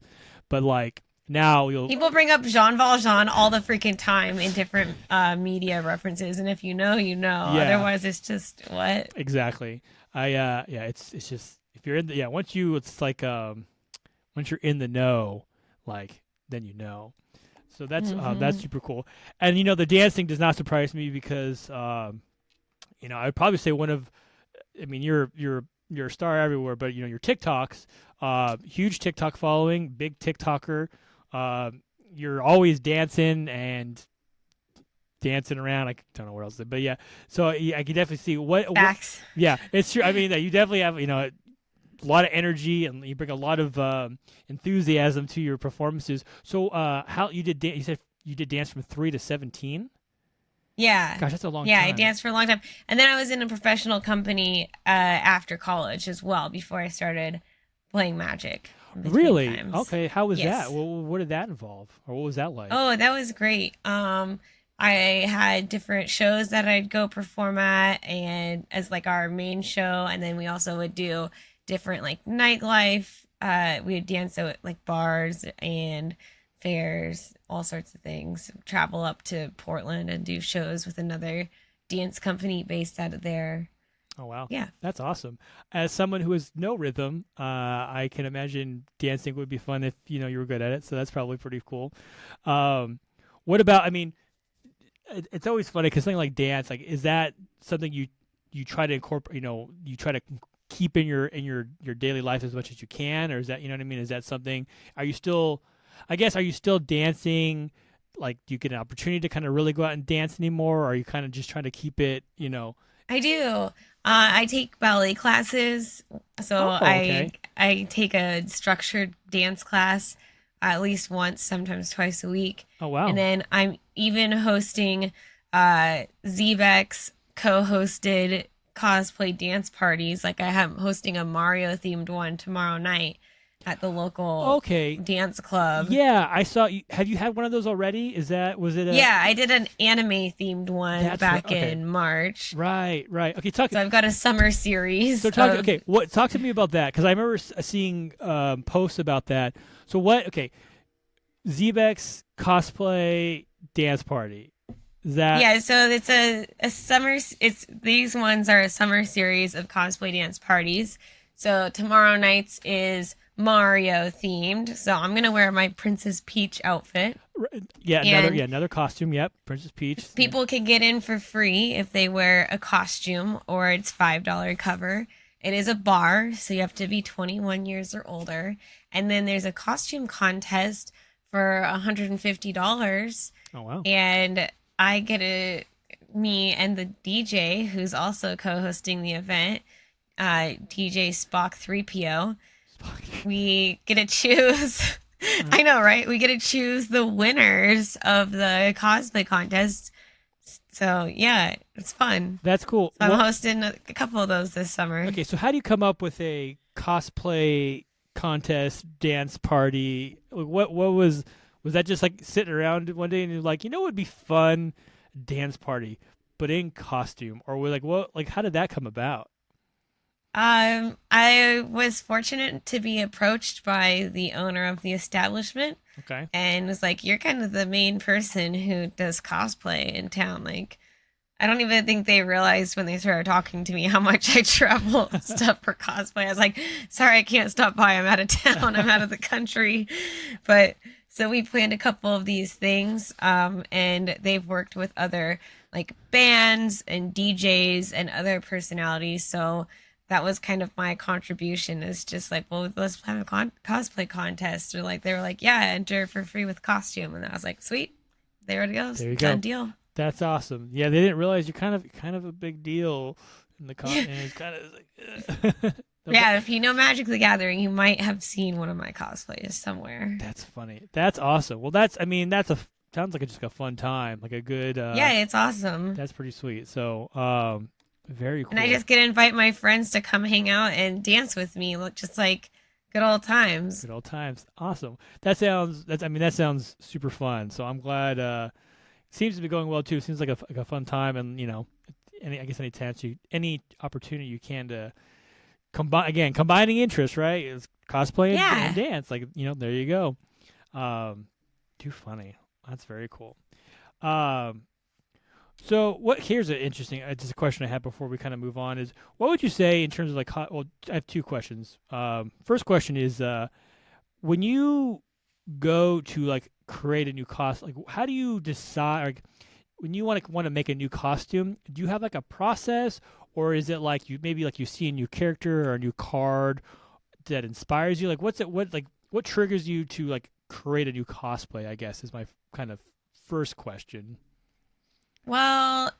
but like now you'll People bring up Jean Valjean all the freaking time in different media references, and if you know, you know. yeah, Otherwise, it's just what? exactly. Yeah, it's just if you're in the once you it's like once you're in the know, like then you know. So that's Hmm. super cool. And the dancing does not surprise me because I'd probably say one of I mean you're a star everywhere, but your TikToks, huge TikTok following, big TikToker. Uh, you're always dancing and dancing around. I don't know what else, but yeah. So yeah, I can definitely see what. Facts. Yeah, it's true. I mean, you definitely have a lot of energy and you bring a lot of enthusiasm to your performances. So how you did? You said you did dance from 3 to 17. Yeah. Gosh, that's a long Yeah, I time. danced for a long time. And then I was in a professional company after college as well, before I started playing Magic in between Really? times. Okay. How was that? Yes. What did that involve, or what was that like? Oh, that was great. I had different shows that I'd go perform at, and as like our main show, and then we also would do different like nightlife. We would dance at like bars and fairs, all sorts of things. Travel up to Portland and do shows with another dance company based out of there. Oh wow, Yeah. that's awesome. As someone who has no rhythm, I can imagine dancing would be fun if you were good at it. So that's probably pretty cool. Um, what about? I mean, it's always funny because something like dance, like, is that something you try to incorporate? You try to keep in your daily life as much as you can, or is that what I mean? Is that something? Are you still? I guess are you still dancing? Like, do you get an opportunity to kind of really go out and dance anymore, or are you kind of just trying to keep it? I do. I take ballet classes, so Oh, okay. I take a structured dance class at least once, sometimes twice a week, Oh, and wow. then I'm even hosting Zbexx co-hosted cosplay dance parties. Like I am hosting a Mario themed one tomorrow night at the local Okay. dance club. Yeah, I saw you. Have you had one of those already? Was it a? Yeah, I did an anime themed one That's right. back Okay. in March. Right, right. Okay, talk. So I've got a summer So series talk. of. Okay, what? Talk to me about that because I remember seeing posts about that. So what? Okay, Zbexx cosplay dance party. Is that Yeah, so it's a summer. It's these ones are a summer series of cosplay dance parties. So tomorrow night's is Mario themed. So I'm gonna wear my Princess Peach outfit, yeah, and another costume. Yep, Princess Peach. Yeah. people can get in for free if they wear a costume, or it's $5 cover. It is a bar, so you have to be 21 years or older. And then there's a costume contest for $150, Oh wow. and I get me and the DJ who's also co-hosting the event, DJ Spock 3PO. We get to choose. I know, right? We get to choose the winners of the cosplay contest. So yeah, it's fun. That's cool. So I'm What? hosting a couple of those this summer. Okay, so how do you come up with a cosplay contest dance party? Like, what was that just like sitting around one day and you're like, it would be fun dance party, but in costume, or we're like, what? Like, how did that come about? I was fortunate to be approached by the owner of the establishment Okay. and was like, "You're kind of the main person who does cosplay in town." Like, I don't even think they realized when they started talking to me how much I travel and stuff for cosplay. I was like, "Sorry, I can't stop by. I'm out of town. I'm out of the country." But so we planned a couple of these things, and they've worked with other like bands and DJs and other personalities. So that was kind of my contribution. Is just like, well, let's plan a cosplay contest, or like they were like, yeah, enter for free with costume, and I was like, sweet, there it goes, There you done go. deal. That's awesome. Yeah, they didn't realize you're kind of a big deal in the con. Yeah. And it's kind of like, Yeah, if you know Magic the Gathering, you might have seen one of my cosplays somewhere. that's funny. That's awesome. Well, that's I mean that's a sounds like just a fun time, like a good. Yeah, it's awesome. That's pretty sweet. So, very And I cool. just get to invite my friends to come hang out and dance with me, look just like good old times. Good old times. Awesome. That sounds. That's. I mean, that sounds super fun. So I'm glad. Seems to be going well too. Seems like a fun time, and any I guess any chance you any opportunity you can to combining interests, right? Is cosplay and Yeah. dance. Like there you go. Too funny. That's very cool. Um, so what? Here's an interesting. Just a question I had before we kind of move on is what would you say in terms of like? Well, I have two questions. First question is when you go to like create a new like how do you decide like when you want to make a new costume? Do you have like a process, or is it like you maybe like you see a new character or a new card that inspires you? Like what's it? What triggers you to like create a new cosplay? I guess is my kind of first question. Well,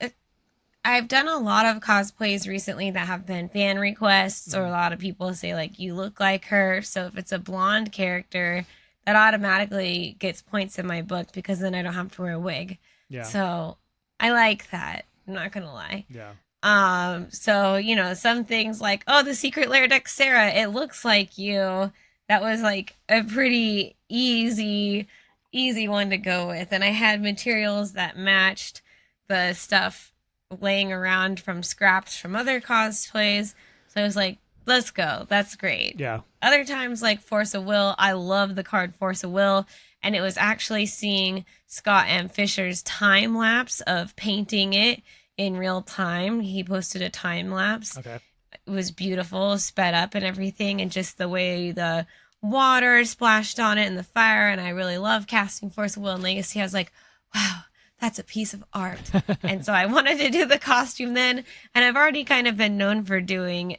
I've done a lot of cosplays recently that have been fan requests, or a Mhm. lot of people say, like, you look like her. So if it's a blonde character, that automatically gets points in my book because then I don't have to wear a wig. Yeah. So I like that. I'm not going to lie. Yeah. So, some things like, oh, the secret lair deck Sarah, it looks like you. That was like a pretty easy one to go with. And I had materials that matched the stuff laying around from scraps from other cosplays. So I was like, let's go. That's great. Yeah. Other times, like Force of Will, I love the card Force of Will. And it was actually seeing Scott M. Fisher's time lapse of painting it in real time. He posted a time lapse. Okay. It was beautiful, sped up and everything, and just the way the water splashed on it and the fire. And I really love casting Force of Will and Legacy. I was like, wow, that's a piece of art. And so I wanted to do the costume then. And I've already kind of been known for doing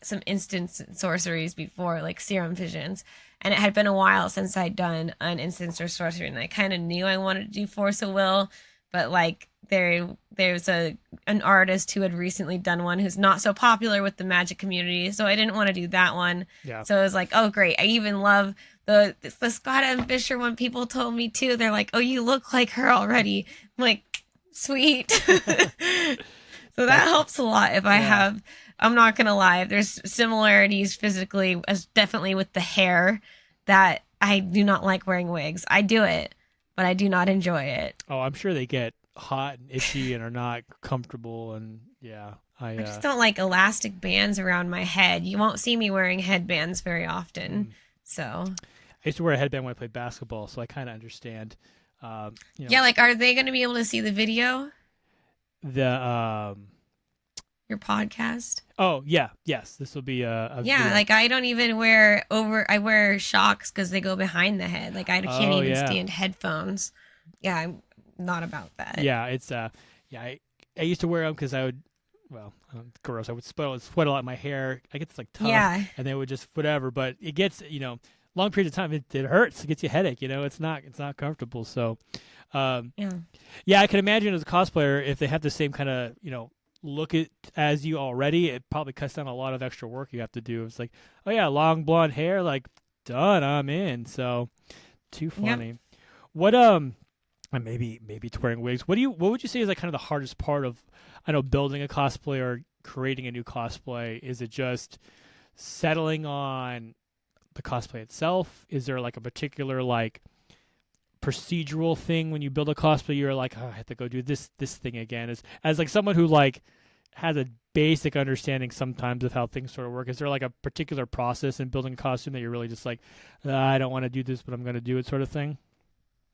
some instant sorceries before, like Serum Visions. And it had been a while since I'd done an instance or sorcery, and I kind of knew I wanted to do Force of Will, but like there's an artist who had recently done one who's not so popular with the Magic community, so I didn't want to do that one. Yeah. So I was like, oh great, I even love the Scott M. Fisher one. People told me too. They're like, oh, you look like her already. I'm like, sweet. So that helps a lot if I Yeah. have. I'm not gonna lie. If there's similarities physically, as definitely with the hair, that I do not like wearing wigs. I do it, but I do not enjoy it. Oh, I'm sure they get hot and itchy and are not comfortable and yeah. I just don't like elastic bands around my head. You won't see me wearing headbands very Mm. often. So I used to wear a headband when I played basketball, so I kind of understand. yeah, like, are they going to be able to see the video? The Your podcast? oh yeah, yes, this will be a Yeah, video. like I don't even wear over. I wear shocks because they go behind the head. Like I can't Oh, even yeah. stand headphones. Yeah, I'm not about that. Yeah, it's yeah, I used to wear them because I would well, gross. I would sweat a lot in my hair. I get this like tough, Yeah. and they would just whatever. But it gets long period of time. It hurts. It gets you a headache. It's not comfortable. So, um, Yeah. yeah, I can imagine as a cosplayer if they have the same kind of look at as you already, it probably cuts down a lot of extra work you have to do. It's like, oh yeah, long blonde hair, like done, I'm in. So, too Yep. funny. What and maybe it's wearing wigs. What would you say is like kind of the hardest part of I know building a cosplay or creating a new cosplay? Is it just settling on the cosplay itself? Is there like a particular like procedural thing when you build a cosplay you're like, oh, I have to go do this thing again? As like someone who like has a basic understanding sometimes of how things sort of work? Is there like a particular process in building a costume that you're really just like, I don't want to do this, but I'm going to do it, sort of thing?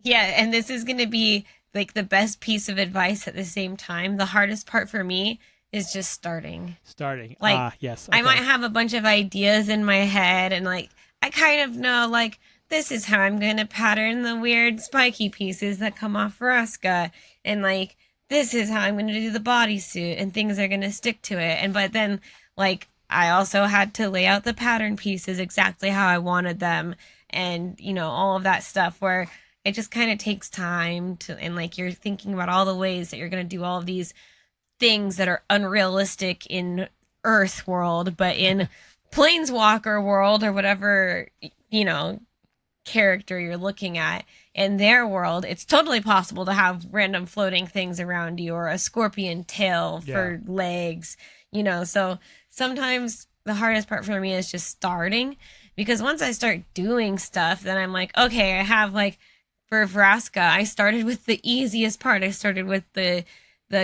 Yeah, and this is going to be like the best piece of advice at the same time. The hardest part for me is just starting. Starting. Like, Yes. I might Okay. have a bunch of ideas in my head, and like, I kind of know, like, this is how I'm going to pattern the weird spiky pieces that come off Vraska. And like, this is how I'm going to do the bodysuit, and things are going to stick to it. And but then, like, I also had to lay out the pattern pieces exactly how I wanted them, and all of that stuff where it just kind of takes time to, and like you're thinking about all the ways that you're going to do all of these things that are unrealistic in Earth world, but in Planeswalker world, or whatever, you know, character you're looking at, in their world, it's totally possible to have random floating things around you, or a scorpion tail Yeah. for legs, So sometimes the hardest part for me is just starting, because once I start doing stuff, then I'm like, okay, I have like, for Vraska, I started with the easiest part. I started with the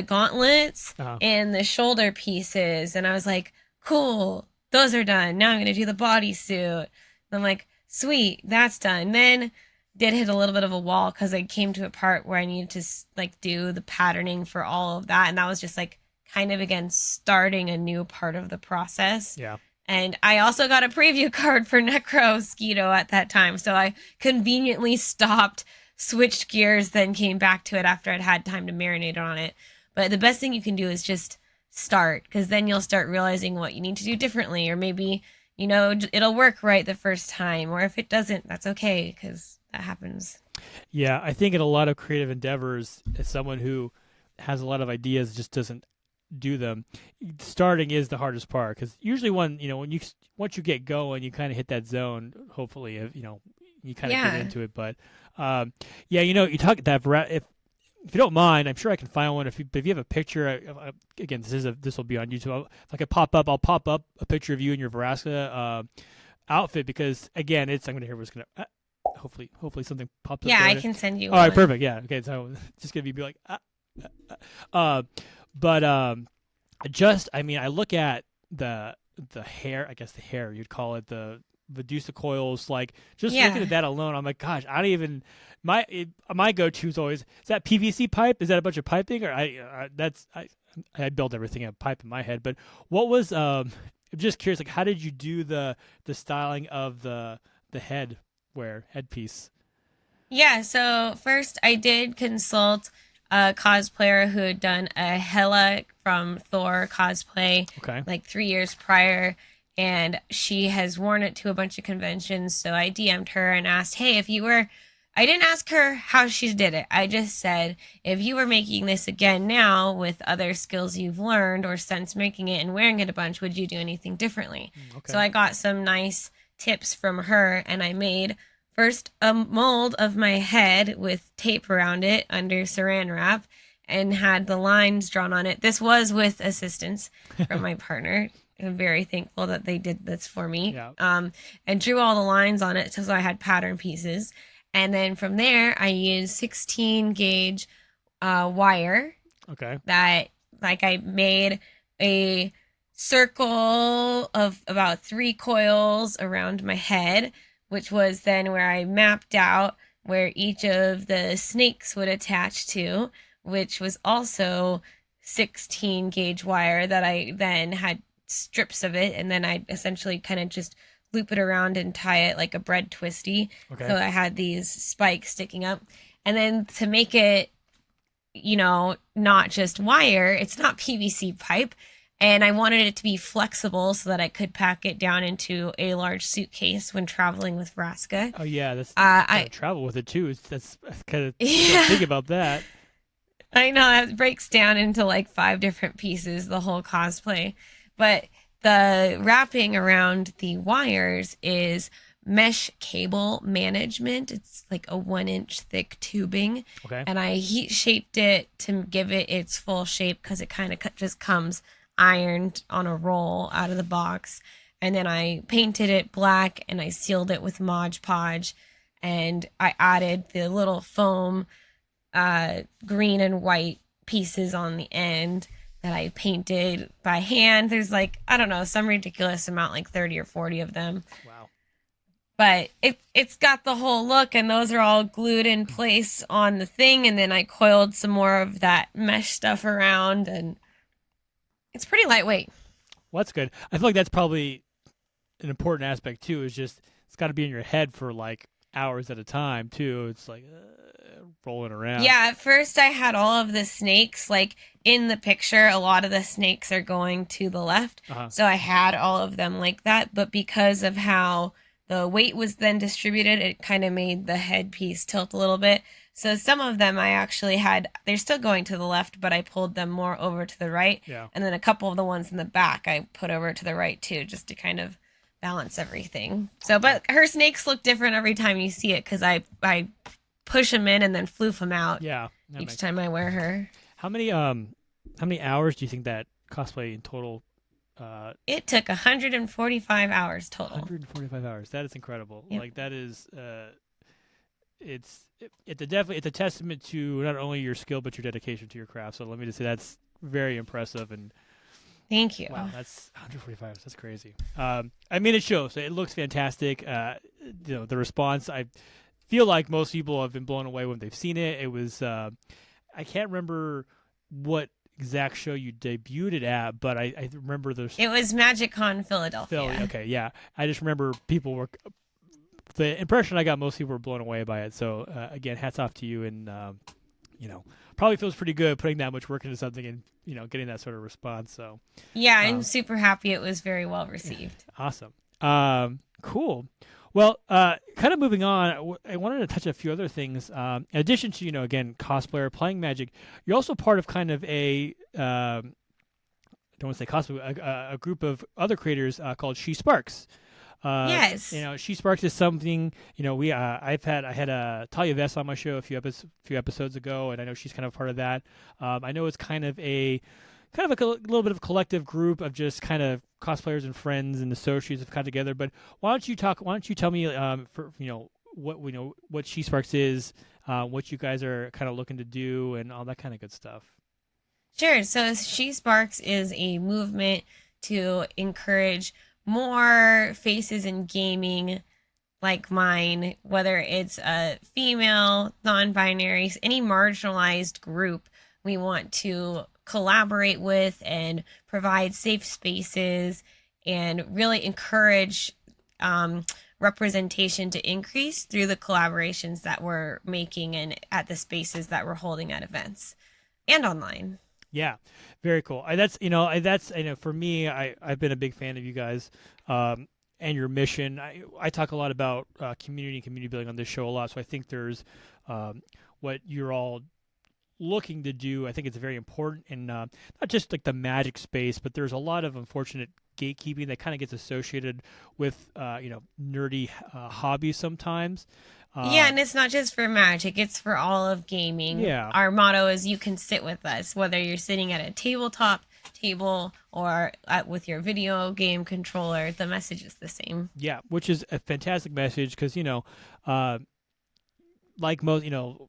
gauntlets Uh, and the shoulder pieces, and I was like, cool, those are done. Now I'm gonna do the bodysuit. I'm like, sweet, that's done. Then did hit a little bit of a wall because I came to a part where I needed to like do the patterning for all of that, and that was just like kind of again starting a new part of the process. yeah. And I also got a preview card for Necro Skeeto at that time. So I conveniently stopped, switched gears, then came back to it after I'd had time to marinate on it. But the best thing you can do is just start, because then you'll start realizing what you need to do differently. Or maybe, it'll work right the first time. Or if it doesn't, that's okay, because that happens. Yeah. I think in a lot of creative endeavors, as someone who has a lot of ideas, just doesn't do them, starting is the hardest part, because usually when you once you get going, you kind of hit that zone, hopefully, you kind of get Yeah. into it. But yeah, you talk that if you don't mind, I'm sure I can find one. If you have a picture, again, this will be on YouTube. If I could I'll pop up a picture of you in your Vraska outfit, because again, I'm gonna hear what's gonna hopefully something pops up Yeah, I there. can send you All right, one. perfect. Yeah, okay. So just gonna be like, uh, but just I mean, I look at the hair. I guess the hair you'd call it, the Medusa coils. Like, just looking Yeah. at that alone, I'm like, gosh, I don't even. My go-to is always, is that PVC pipe? Is that a bunch of piping, or I build everything in a pipe in my head. But what was I'm just curious, like, how did you do the styling of the headpiece? Yeah, so first I did consult a cosplayer who had done a Hela from Thor cosplay Okay. like 3 years prior, and she has worn it to a bunch of conventions. So I DM'd her and asked, hey, if you were. I didn't ask her how she did it. I just said, if you were making this again now with other skills you've learned or since making it and wearing it a bunch, would you do anything differently? So Okay. I got some nice tips from her, and I made first a mold of my head with tape around it under saran wrap, and had the lines drawn on it. This was with assistance from my partner. I'm very thankful that they did this for me. Yeah. And drew all the lines on it so I had pattern pieces. And then from there, I used 16 gauge wire Okay. that, like, I made a circle of about 3 coils around my head, which was then where I mapped out where each of the snakes would attach to, which was also 16 gauge wire that I then had strips of it, and then I essentially kind of just loop it around and tie it like a bread twisty. Okay. So I had these spikes sticking up. And then to make it, not just wire, it's not PVC pipe. And I wanted it to be flexible so that I could pack it down into a large suitcase when traveling with Vraska. Oh yeah, that's I travel with it too. That's kind of Yeah, think about that. I know it breaks down into like 5 different pieces, the whole cosplay. But the wrapping around the wires is mesh cable management. It's like a 1 inch thick tubing, Okay. and I heat shaped it to give it its full shape, because it kind of just comes ironed on a roll out of the box. And then I painted it black, and I sealed it with Mod Podge, and I added the little foam green and white pieces on the end that I painted by hand. There's like, I don't know, some ridiculous amount, like 30 or 40 of them. Wow. But it's got the whole look, and those are all glued in place on the thing, and then I coiled some more of that mesh stuff around, and it's pretty lightweight. Well, that's good. I feel like that's probably an important aspect too. Is just it's got to be in your head for like hours at a time too. It's like rolling around. Yeah, at first I had all of the snakes, like in the picture, a lot of the snakes are going to the left. Uh-huh. So I had all of them like that, but because of how the weight was then distributed, it kind of made the headpiece tilt a little bit. So some of them I actually had, they're still going to the left, but I pulled them more over to the right. Yeah. And then a couple of the ones in the back I put over to the right too, just to kind of balance everything. So, but her snakes look different every time you see it because I push them in and then floof them out Yeah. each time I wear her. How many hours do you think that cosplay in total? It took 145 hours total. 145 hours. That is incredible. Yep. Like that is it's a testament to not only your skill but your dedication to your craft. So let me just say that's very impressive. And Thank you. wow, that's 145 hours. That's crazy. I mean, it shows. It looks fantastic. The response. I feel like most people have been blown away when they've seen it. It was I can't remember what exact show you debuted it at, but I remember there's It was MagicCon Philadelphia. Philly. Okay, yeah. I just remember people were the impression I got. Most people were blown away by it. So again, hats off to you, and probably feels pretty good putting that much work into something and getting that sort of response. So Yeah, I'm super happy. It was very well received. awesome. Cool. Well, kind of moving on, I wanted to touch a few other things. In addition to, again, cosplayer, playing Magic, you're also part of kind of I don't want to say cosplay, a group of other creators called She Sparks. Yes. She Sparks is something, I had Talia Vess on my show a few episodes ago, and I know she's kind of part of that. I know it's kind of a little bit of a collective group of just kind of cosplayers and friends and associates have come together. But why don't you tell me what She Sparks is, what you guys are kind of looking to do, and all that kind of good stuff. Sure. So She Sparks is a movement to encourage more faces in gaming like mine, whether it's a female, non-binary, any marginalized group. We want to collaborate with and provide safe spaces and really encourage representation to increase through the collaborations that we're making and at the spaces that we're holding at events and online. Yeah, very cool. For me, I've been a big fan of you guys and your mission. I talk a lot about community building on this show a lot, so I think there's what you're all looking to do. I think it's very important in not just like the Magic space, but there's a lot of unfortunate gatekeeping that kind of gets associated with nerdy hobbies sometimes. Yeah, and it's not just for Magic, it's for all of gaming. Yeah. Our motto is you can sit with us, whether you're sitting at a tabletop table or with your video game controller, the message is the same. Yeah, which is a fantastic message because, like most, we'll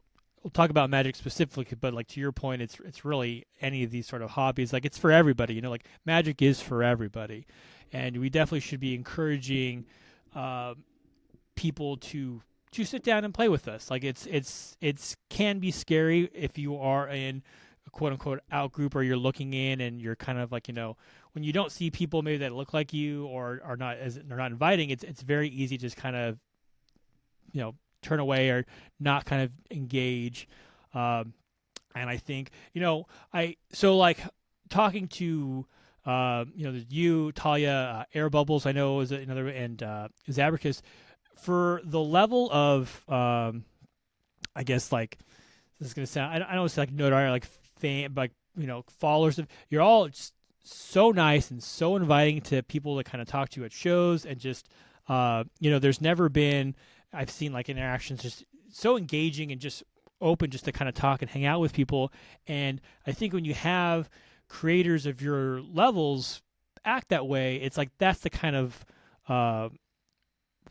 talk about Magic specifically, but like to your point, it's really any of these sort of hobbies. Like it's for everybody, like Magic is for everybody. And we definitely should be encouraging people to sit down and play with us. Like it's can be scary if you are in a quote unquote out group or you're looking in and you're kind of like, when you don't see people maybe that look like you or are not they're not inviting, it's very easy to just kind of, turn away or not kind of engage. And I think, talking to, you, Talia, Air Bubbles, I know is another, and Zbexx, for the level of, I guess, like, this is going to sound, I know it's like notoriety, like fame, like, followers of, you're all just so nice and so inviting to people to kind of talk to you at shows and just, there's never been, I've seen like interactions just so engaging and just open just to kind of talk and hang out with people. And I think when you have creators of your levels act that way, it's like that's the kind of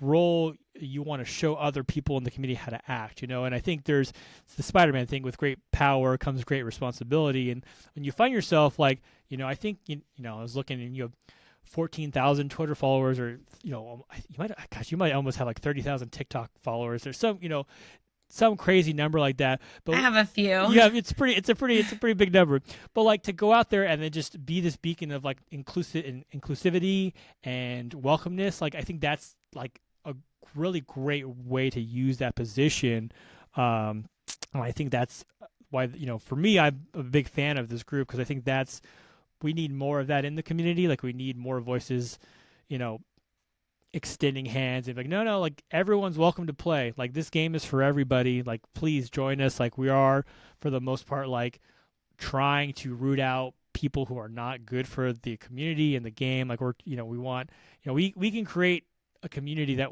role you want to show other people in the community how to act, and I think there's the Spider-Man thing, with great power comes great responsibility. And when you find yourself like, I think, I was looking, and you have 14,000 Twitter followers, or you might almost have like 30,000 TikTok followers. There's some crazy number like that. I But have a few. yeah, it's a pretty big number. But like, to go out there and then just be this beacon of like inclusivity and welcomeness, like, I think that's like a really great way to use that position. And I think that's why, for me, I'm a big fan of this group, because I think we need more of that in the community. Like, we need more voices, you know, extending hands and like, no, like, everyone's welcome to play. Like, this game is for everybody. Like, please join us. Like, we are, for the most part, like, trying to root out people who are not good for the community and the game. Like, we want, we can create a community that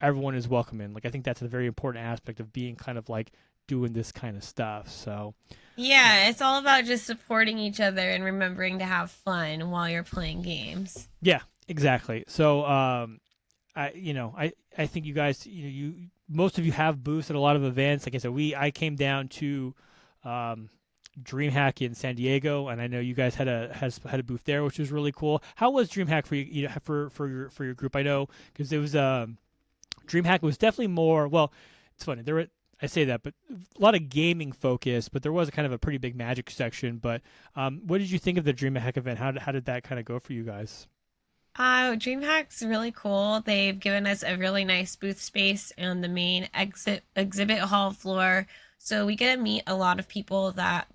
everyone is welcome in. Like, I think that's a very important aspect of being kind of like doing this kind of stuff. So Yeah, it's all about just supporting each other and remembering to have fun while you're playing games. yeah, exactly. So I think you guys, most of you have booths at a lot of events. Like I said, I came down to DreamHack in San Diego, and I know you guys had a booth there, which was really cool. How was DreamHack for you, for your group? I know, because it was DreamHack was definitely more, well, it's funny, I say that, but a lot of gaming focus, but there was a kind of a pretty big Magic section. But what did you think of the DreamHack event? How did that kind of go for you guys? DreamHack's really cool. They've given us a really nice booth space on the main exhibit hall floor. So we get to meet a lot of people that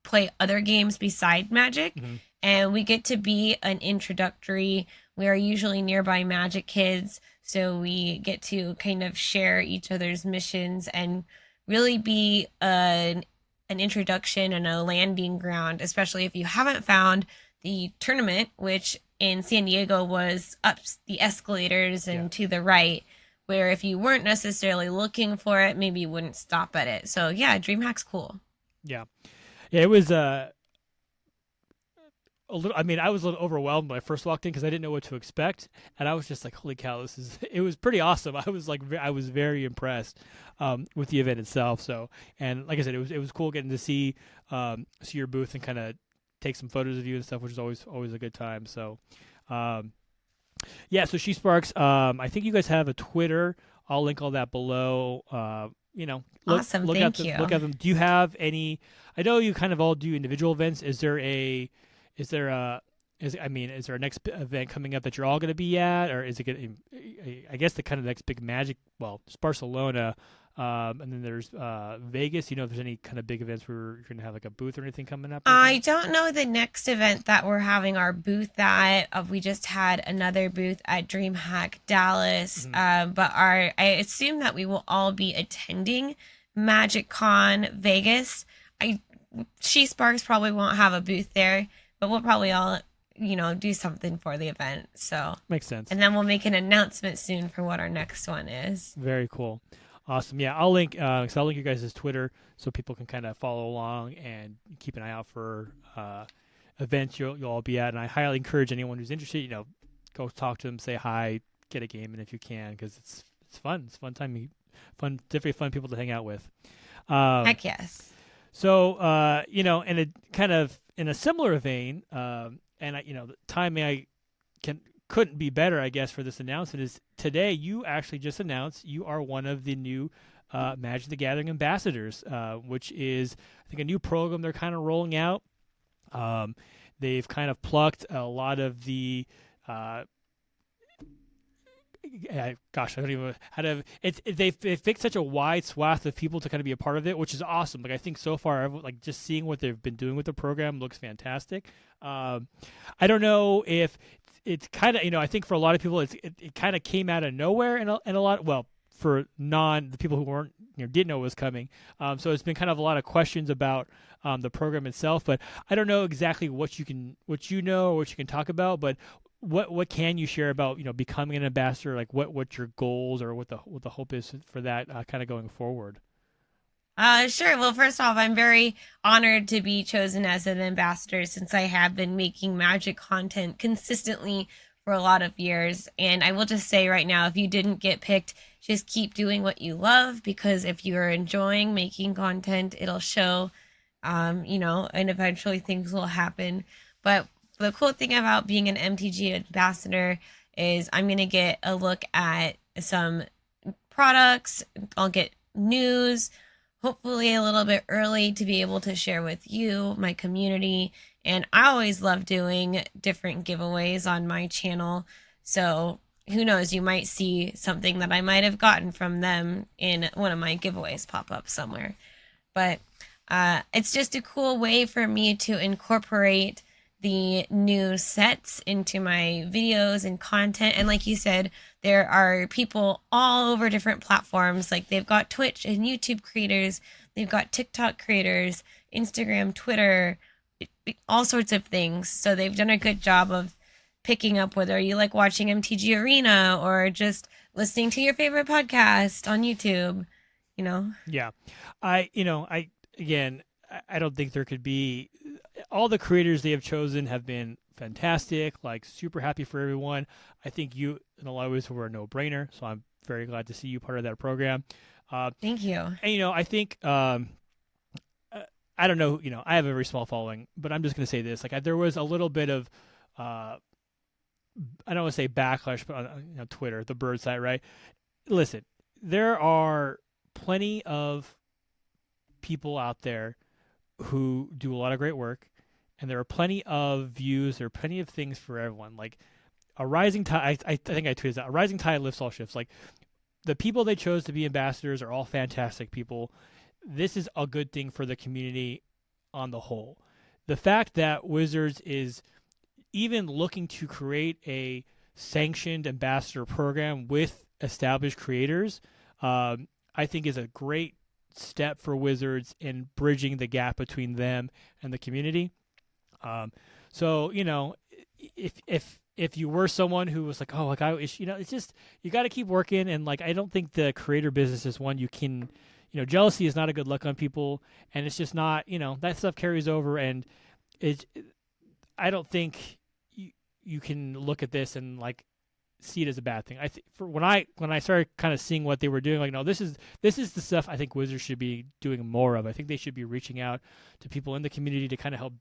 play other games beside Magic. Mm-hmm. And we get to be an introductory. We are usually nearby Magic kids. So we get to kind of share each other's missions and really be an introduction and a landing ground, especially if you haven't found the tournament, which in San Diego was up the escalators and to the right, where if you weren't necessarily looking for it, maybe you wouldn't stop at it. So yeah, DreamHack's cool. Yeah, it was a little. I mean, I was a little overwhelmed when I first walked in, because I didn't know what to expect, and I was just like, "Holy cow, this is!" It was pretty awesome. I was like, I was very impressed with the event itself. So, and like I said, it was cool getting to see your booth and kind of take some photos of you and stuff, which is always a good time. So, yeah. So She Sparks. I think you guys have a Twitter. I'll link all that below. Awesome. Thank you. Look at them. Do you have any? I know you kind of all do individual events. Is there is there a next event coming up that you're all going to be at, or is it going to, I guess the kind of next big Magic, well, it's Barcelona, and then there's Vegas. If there's any kind of big events where you're going to have like a booth or anything coming up? I don't know the next event that we're having our booth at. We just had another booth at DreamHack Dallas, but I assume that we will all be attending Magic Con Vegas. She Sparks probably won't have a booth there, but we'll probably all, do something for the event. So makes sense. And then we'll make an announcement soon for what our next one is. Very cool. Awesome. Yeah, I'll link you guys' Twitter so people can kind of follow along and keep an eye out for events you'll all be at. And I highly encourage anyone who's interested, go talk to them, say hi, get a game in if you can, because it's fun. It's a fun time. Definitely fun people to hang out with. Heck yes. So, and it kind of in a similar vein, and the timing couldn't be better, I guess, for this announcement is today. You actually just announced you are one of the new Magic the Gathering ambassadors, which is, I think, a new program they're kind of rolling out. They've kind of plucked a lot of the gosh, I don't even know how to. They've picked such a wide swath of people to kind of be a part of it, which is awesome. Like, I think so far, like, just seeing what they've been doing with the program looks fantastic. I don't know if it's kind of, I think for a lot of people, it kind of came out of nowhere, and a lot. Well, for the people who weren't, didn't know it was coming. So it's been kind of a lot of questions about the program itself, but I don't know exactly what you know or what you can talk about, but. What can you share about becoming an ambassador? Like what your goals or what the hope is for that kind of going forward? Sure. Well, first off, I'm very honored to be chosen as an ambassador since I have been making Magic content consistently for a lot of years. And I will just say right now, if you didn't get picked, just keep doing what you love, because if you're enjoying making content, it'll show, and eventually things will happen. But the cool thing about being an MTG ambassador is I'm going to get a look at some products, I'll get news, hopefully a little bit early to be able to share with you, my community. And I always love doing different giveaways on my channel. So who knows, you might see something that I might have gotten from them in one of my giveaways pop up somewhere. But it's just a cool way for me to incorporate the new sets into my videos and content. And like you said, there are people all over different platforms. Like they've got Twitch and YouTube creators, they've got TikTok creators, Instagram, Twitter, all sorts of things. So they've done a good job of picking up whether you like watching MTG Arena or just listening to your favorite podcast on YouTube, you know? Yeah. Again, I don't think there could be, all the creators they have chosen have been fantastic, like super happy for everyone. I think you, in a lot of ways, were a no-brainer, so I'm very glad to see you part of that program. Thank you. And, I think, I don't know, I have a very small following, but I'm just going to say this. Like, there was a little bit of, I don't want to say backlash, but on Twitter, the bird site, right? Listen, there are plenty of people out there who do a lot of great work, and there are plenty of views, there are plenty of things for everyone. Like a rising tide, I think I tweeted that, a rising tide lifts all ships. Like the people they chose to be ambassadors are all fantastic people. This is a good thing for the community on the whole. The fact that Wizards is even looking to create a sanctioned ambassador program with established creators, I think is a great step for Wizards in bridging the gap between them and the community. So if you were someone who was like, oh, like it's just, you got to keep working, and like I don't think the creator business is one you can, jealousy is not a good look on people, and it's just not, that stuff carries over, and I don't think you can look at this and like see it as a bad thing. I think for when I started kind of seeing what they were doing, like, no, this is the stuff I think Wizards should be doing more of. I think they should be reaching out to people in the community to kind of help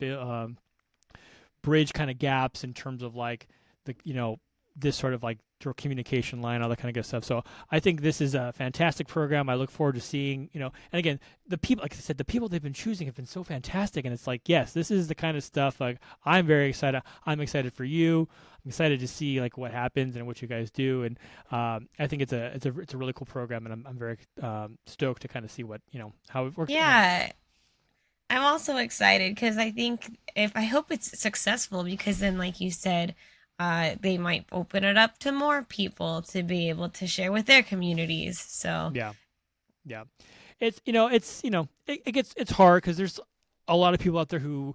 bridge kind of gaps in terms of like the this sort of like communication line, all that kind of good stuff. So I think this is a fantastic program. I look forward to seeing, and again, the people, like I said, the people they've been choosing have been so fantastic. And it's like, yes, this is the kind of stuff, like, I'm very excited. I'm excited for you. I'm excited to see like what happens and what you guys do. And I think it's a really cool program, and I'm very stoked to kind of see what, how it works. Yeah. I'm also excited because I hope it's successful, because then, like you said, they might open it up to more people to be able to share with their communities. So yeah, it's it's hard because there's a lot of people out there who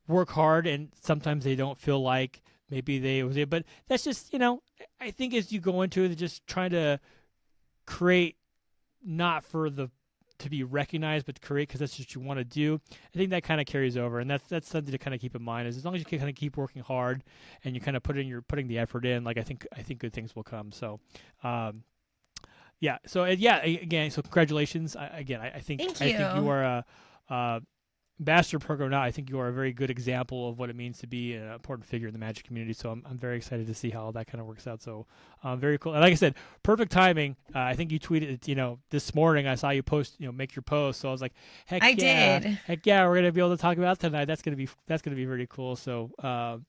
work hard, and sometimes they don't feel like maybe they was it, but that's just I think as you go into it, just trying to create, not for the to be recognized, but to create because that's what you want to do. I think that kind of carries over, and that's something to kind of keep in mind. Is as long as you can kind of keep working hard and you kind of putting the effort in, like I think good things will come. So, yeah. So again, so congratulations. I think thank I you. think you are a ambassador program now. I think you are a very good example of what it means to be an important figure in the Magic community. So I'm very excited to see how all that kind of works out. So very cool. And like I said, perfect timing. I think you tweeted, this morning. I saw you post, make your post. So I was like, heck yeah, we're gonna be able to talk about it tonight. That's gonna be really cool. So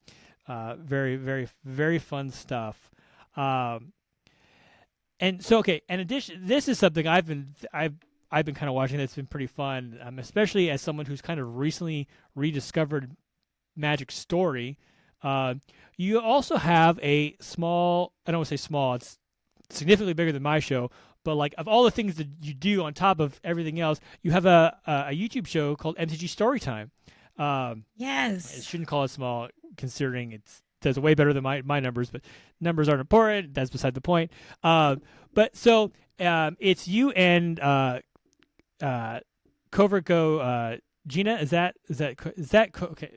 very very very fun stuff. And so okay. In addition, this is something I've been kind of watching. It's been pretty fun, especially as someone who's kind of recently rediscovered Magic's story. You also have a small, I don't want to say small, it's significantly bigger than my show, but like of all the things that you do on top of everything else, you have a YouTube show called MTG Storytime. Yes. I shouldn't call it small, considering it does way better than my numbers, but numbers aren't important. That's beside the point. But so it's you and Covert Go, Gina, is that okay?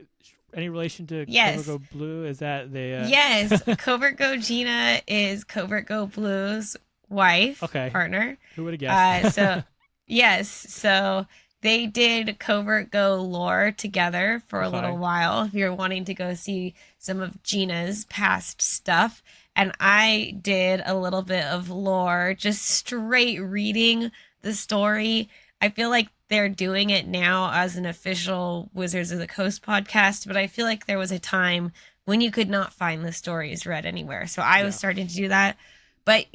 any relation to Covert Yes. Go Blue? Is that the Yes. Covert Go Gina is Covert Go Blue's wife, okay? partner. Who would have guessed? So yes, so they did Covert Go lore together for a little Okay. while. If you're wanting to go see some of Gina's past stuff, and I did a little bit of lore, just straight reading the story. I feel like they're doing it now as an official Wizards of the Coast podcast, but I feel like there was a time when you could not find the stories read anywhere. So I was Yeah. starting to do that. But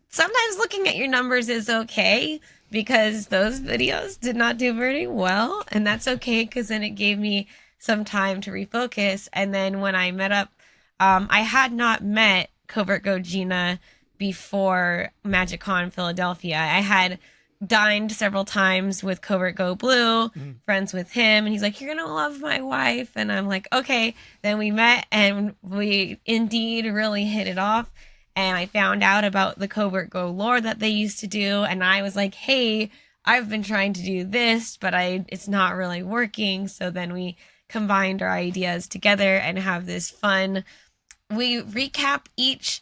sometimes looking at your numbers is okay because those videos did not do very well. And that's okay because then it gave me some time to refocus. And then when I met up, I had not met Covert Go Gina before MagicCon Philadelphia. I had dined several times with Covert Go Blue, Mhm. friends with him, and he's like, "You're gonna love my wife," and I'm like, "Okay." Then we met, and we indeed really hit it off. And I found out about the Covert Go lore that they used to do, and I was like, "Hey, I've been trying to do this, but it's not really working." So then we combined our ideas together and have this fun. We recap each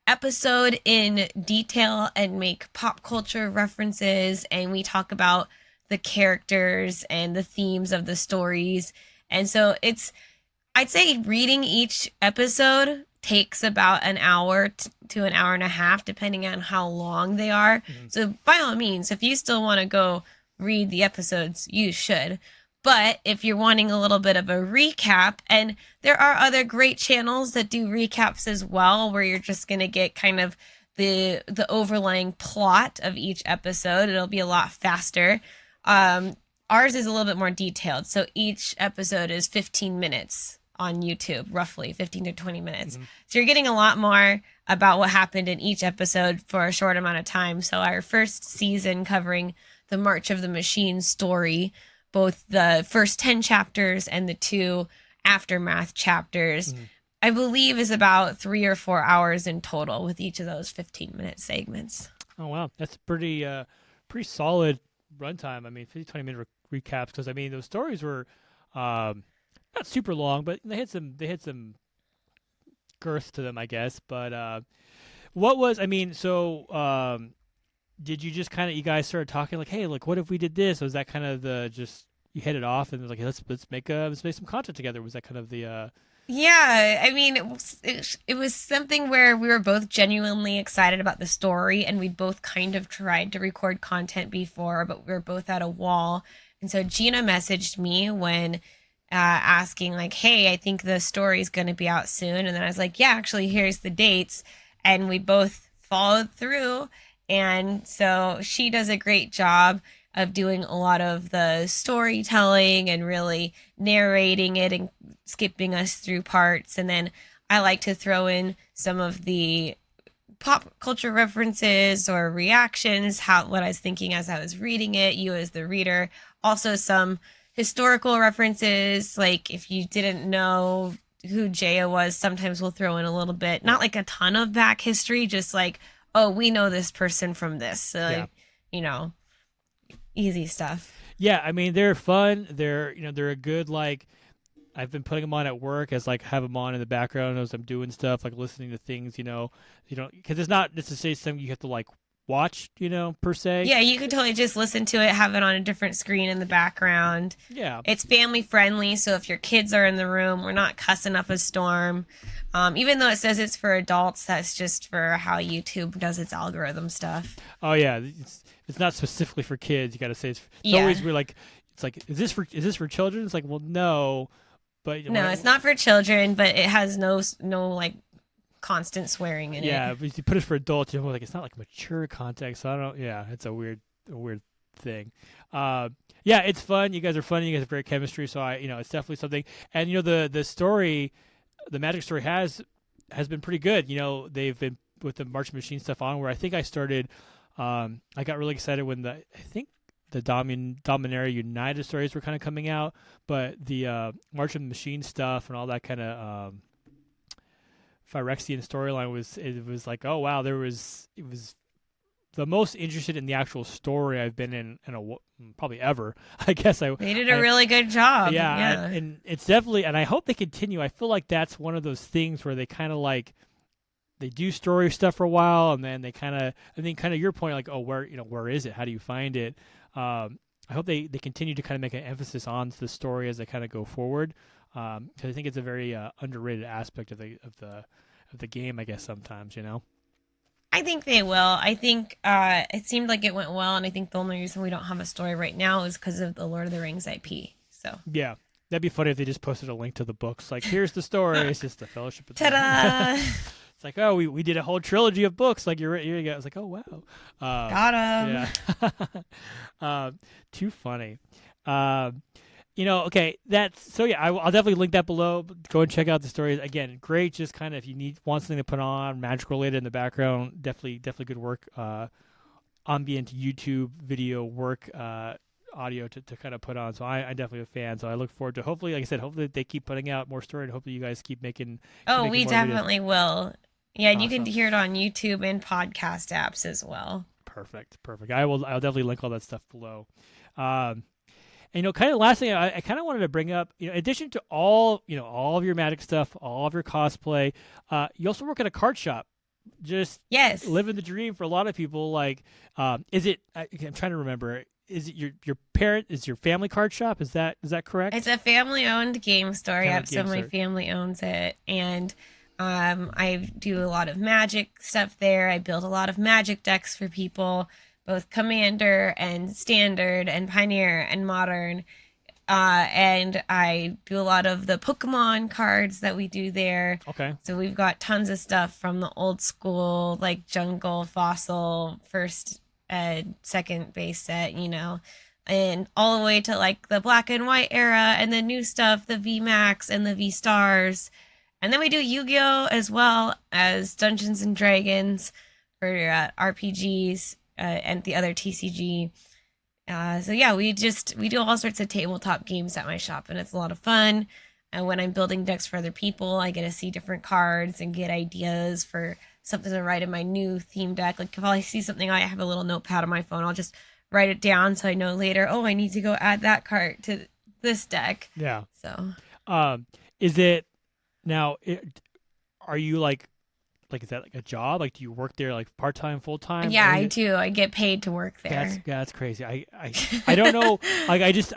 episode in detail and make pop culture references, and we talk about the characters and the themes of the stories. And so I'd say reading each episode takes about an hour to an hour and a half, depending on how long they are. Mhm. So, by all means, if you still want to go read the episodes, you should. But if you're wanting a little bit of a recap, and there are other great channels that do recaps as well, where you're just going to get kind of the overlying plot of each episode, it'll be a lot faster. Ours is a little bit more detailed. So each episode is 15 minutes on YouTube, roughly 15 to 20 minutes. Mhm. So you're getting a lot more about what happened in each episode for a short amount of time. So our first season covering the March of the Machine story, both the first 10 chapters and the two aftermath chapters, Mhm. I believe is about 3 or 4 hours in total with each of those 15-minute segments. Oh wow, that's pretty solid runtime. I mean, 50, 20 minute recaps because I mean those stories were um, not super long, but they had some girth to them, I guess. But what was I mean? So did you just kind of you guys started talking like, hey, look, what if we did this? Was that kind of the just you hit it off and it was like, hey, let's make some content together? Was that kind of the Yeah, I mean, it was something where we were both genuinely excited about the story, and we both kind of tried to record content before, but we were both at a wall. And so Gina messaged me when asking, like, "Hey, I think the story's going to be out soon." And then I was like, "Yeah, actually, here's the dates." And we both followed through. And so she does a great job of doing a lot of the storytelling and really narrating it and skipping us through parts. And then I like to throw in some of the pop culture references or reactions, how what I was thinking as I was reading it, you as the reader. Also some historical references, like if you didn't know who Jaya was, sometimes we'll throw in a little bit, not like a ton of back history, just like, oh, we know this person from this. So, yeah. you know, easy stuff. Yeah, I mean they're fun. They're a good like. I've been putting them on at work as like have them on in the background as I'm doing stuff, like listening to things. Because it's not necessarily something you have to like watch, per se. Yeah, you can totally just listen to it, have it on a different screen in the background. Yeah, It's family friendly, so if your kids are in the room, we're not cussing up a storm. Even though it says it's for adults, that's just for how YouTube does its algorithm stuff. oh yeah, it's not specifically for kids. You got to say it's Yeah. always we're like it's like is this for children? It's like well no, but No, it's not for children, but it has no like constant swearing in yeah, it. but if you put it for adults, you're like it's not like mature content. So I don't. Yeah, it's a weird thing. Uh, yeah, it's fun. You guys are funny. You guys have great chemistry. So it's definitely something. And the story, the magic story has been pretty good. They've been with the March Machine stuff on where I think I started. I got really excited when I think the Dominaria United stories were kind of coming out, but the March of the Machine stuff and all that kind of Phyrexian storyline was like, oh wow, it was the most interested in the actual story I've been in probably ever. I guess They did a really good job. yeah, Yeah. and it's definitely, and I hope they continue. I feel like that's one of those things where they kind of like they do story stuff for a while, and then they kind of, I think, kind of your point, like, oh, where is it? How do you find it? I hope they continue to kind of make an emphasis on the story as they kind of go forward, because I think it's a very underrated aspect of the game. I guess sometimes, I think they will. I think it seemed like it went well, and I think the only reason we don't have a story right now is because of the Lord of the Rings IP. So Yeah, that'd be funny if they just posted a link to the books. Like, here's the story. It's just the Fellowship of the Ring. ta-da! It's like, oh, we did a whole trilogy of books. Like, here you go. I was like, oh wow. Got him. Yeah. Too funny. Okay, that's so. Yeah, I'll definitely link that below. Go and check out the stories. Again, great. Just kind of if you want something to put on, magic related in the background, definitely good work. Ambient YouTube video work. Audio to kind of put on. So I definitely a fan. So I look forward to hopefully, like I said, hopefully they keep putting out more story, and hopefully you guys keep making. Oh, Keep we making more videos. definitely will. Yeah, and you can Awesome. hear it on YouTube and podcast apps as well. Perfect. I'll definitely link all that stuff below. And kind of last thing, I kind of wanted to bring up, in addition to all of your Magic stuff, all of your cosplay, you also work at a card shop. Just Yes. living the dream for a lot of people. Like, is it? I'm trying to remember. Is it your parent? Is your family card shop? Is that correct? It's a family-owned game store. Family Yep, so game my store. family owns it, and I do a lot of Magic stuff there. I build a lot of Magic decks for people, both Commander and Standard and Pioneer and Modern. And I do a lot of the Pokemon cards that we do there. Okay. So we've got tons of stuff from the old school, like Jungle, Fossil, first and second base set, and all the way to like the black and white era and the new stuff, the V Max and the V Stars. And then we do Yu-Gi-Oh as well as Dungeons and Dragons for RPGs and the other TCG. So yeah, we do all sorts of tabletop games at my shop, and it's a lot of fun. And when I'm building decks for other people, I get to see different cards and get ideas for something to write in my new theme deck. Like if I see something, I have a little notepad on my phone. I'll just write it down so I know later. Oh, I need to go add that card to this deck. Yeah. So, Is it now? Are you like is that like a job? Like, do you work there like part time, full time? yeah, I do. I get paid to work there. That's crazy. I don't know. Like I'm just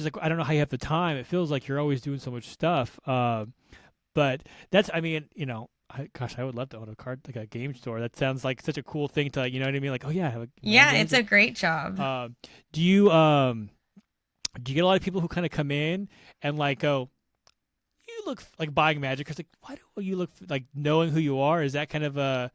like I don't know how you have the time. It feels like you're always doing so much stuff. But that's gosh, I would love to own a card like a game store. That sounds like such a cool thing to you know what I mean? Like, oh yeah, I have Yeah, it's a great job. Do you get a lot of people who kind of come in and like go, you look like buying Magic? It's like, why do you look like knowing who you are? Is that kind of a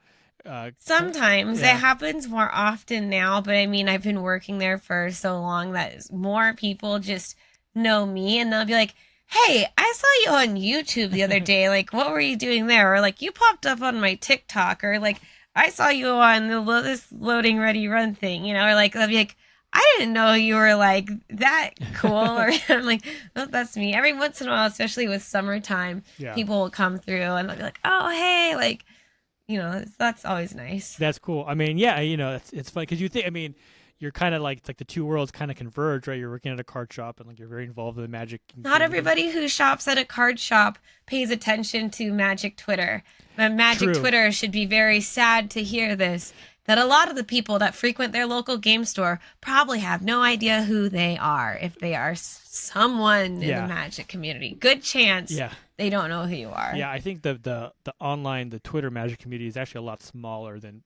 Sometimes yeah. it happens more often now, but I mean, I've been working there for so long that more people just know me, and they'll be like, "Hey, I saw you on YouTube the other day. Like, what were you doing there?" Or like, "You popped up on my TikTok," or like, "I saw you on this loading ready run thing," or like they'll be like, "I didn't know you were like that cool," or I'm like, "Oh, that's me." Every once in a while, especially with summertime, Yeah. people will come through and they'll be like, "Oh, hey," like. That's always nice. That's cool. I mean, yeah, it's funny because you think, I mean, you're kind of like, it's like the two worlds kind of converge, right? You're working at a card shop and like you're very involved in the Magic. Not everybody who shops at a card shop pays attention to Magic Twitter. But Magic True. Twitter should be very sad to hear this, that a lot of the people that frequent their local game store probably have no idea who they are if they are someone in Yeah. the Magic community. Good chance Yeah. they don't know who you are. Yeah, I think the online, the Twitter Magic community is actually a lot smaller than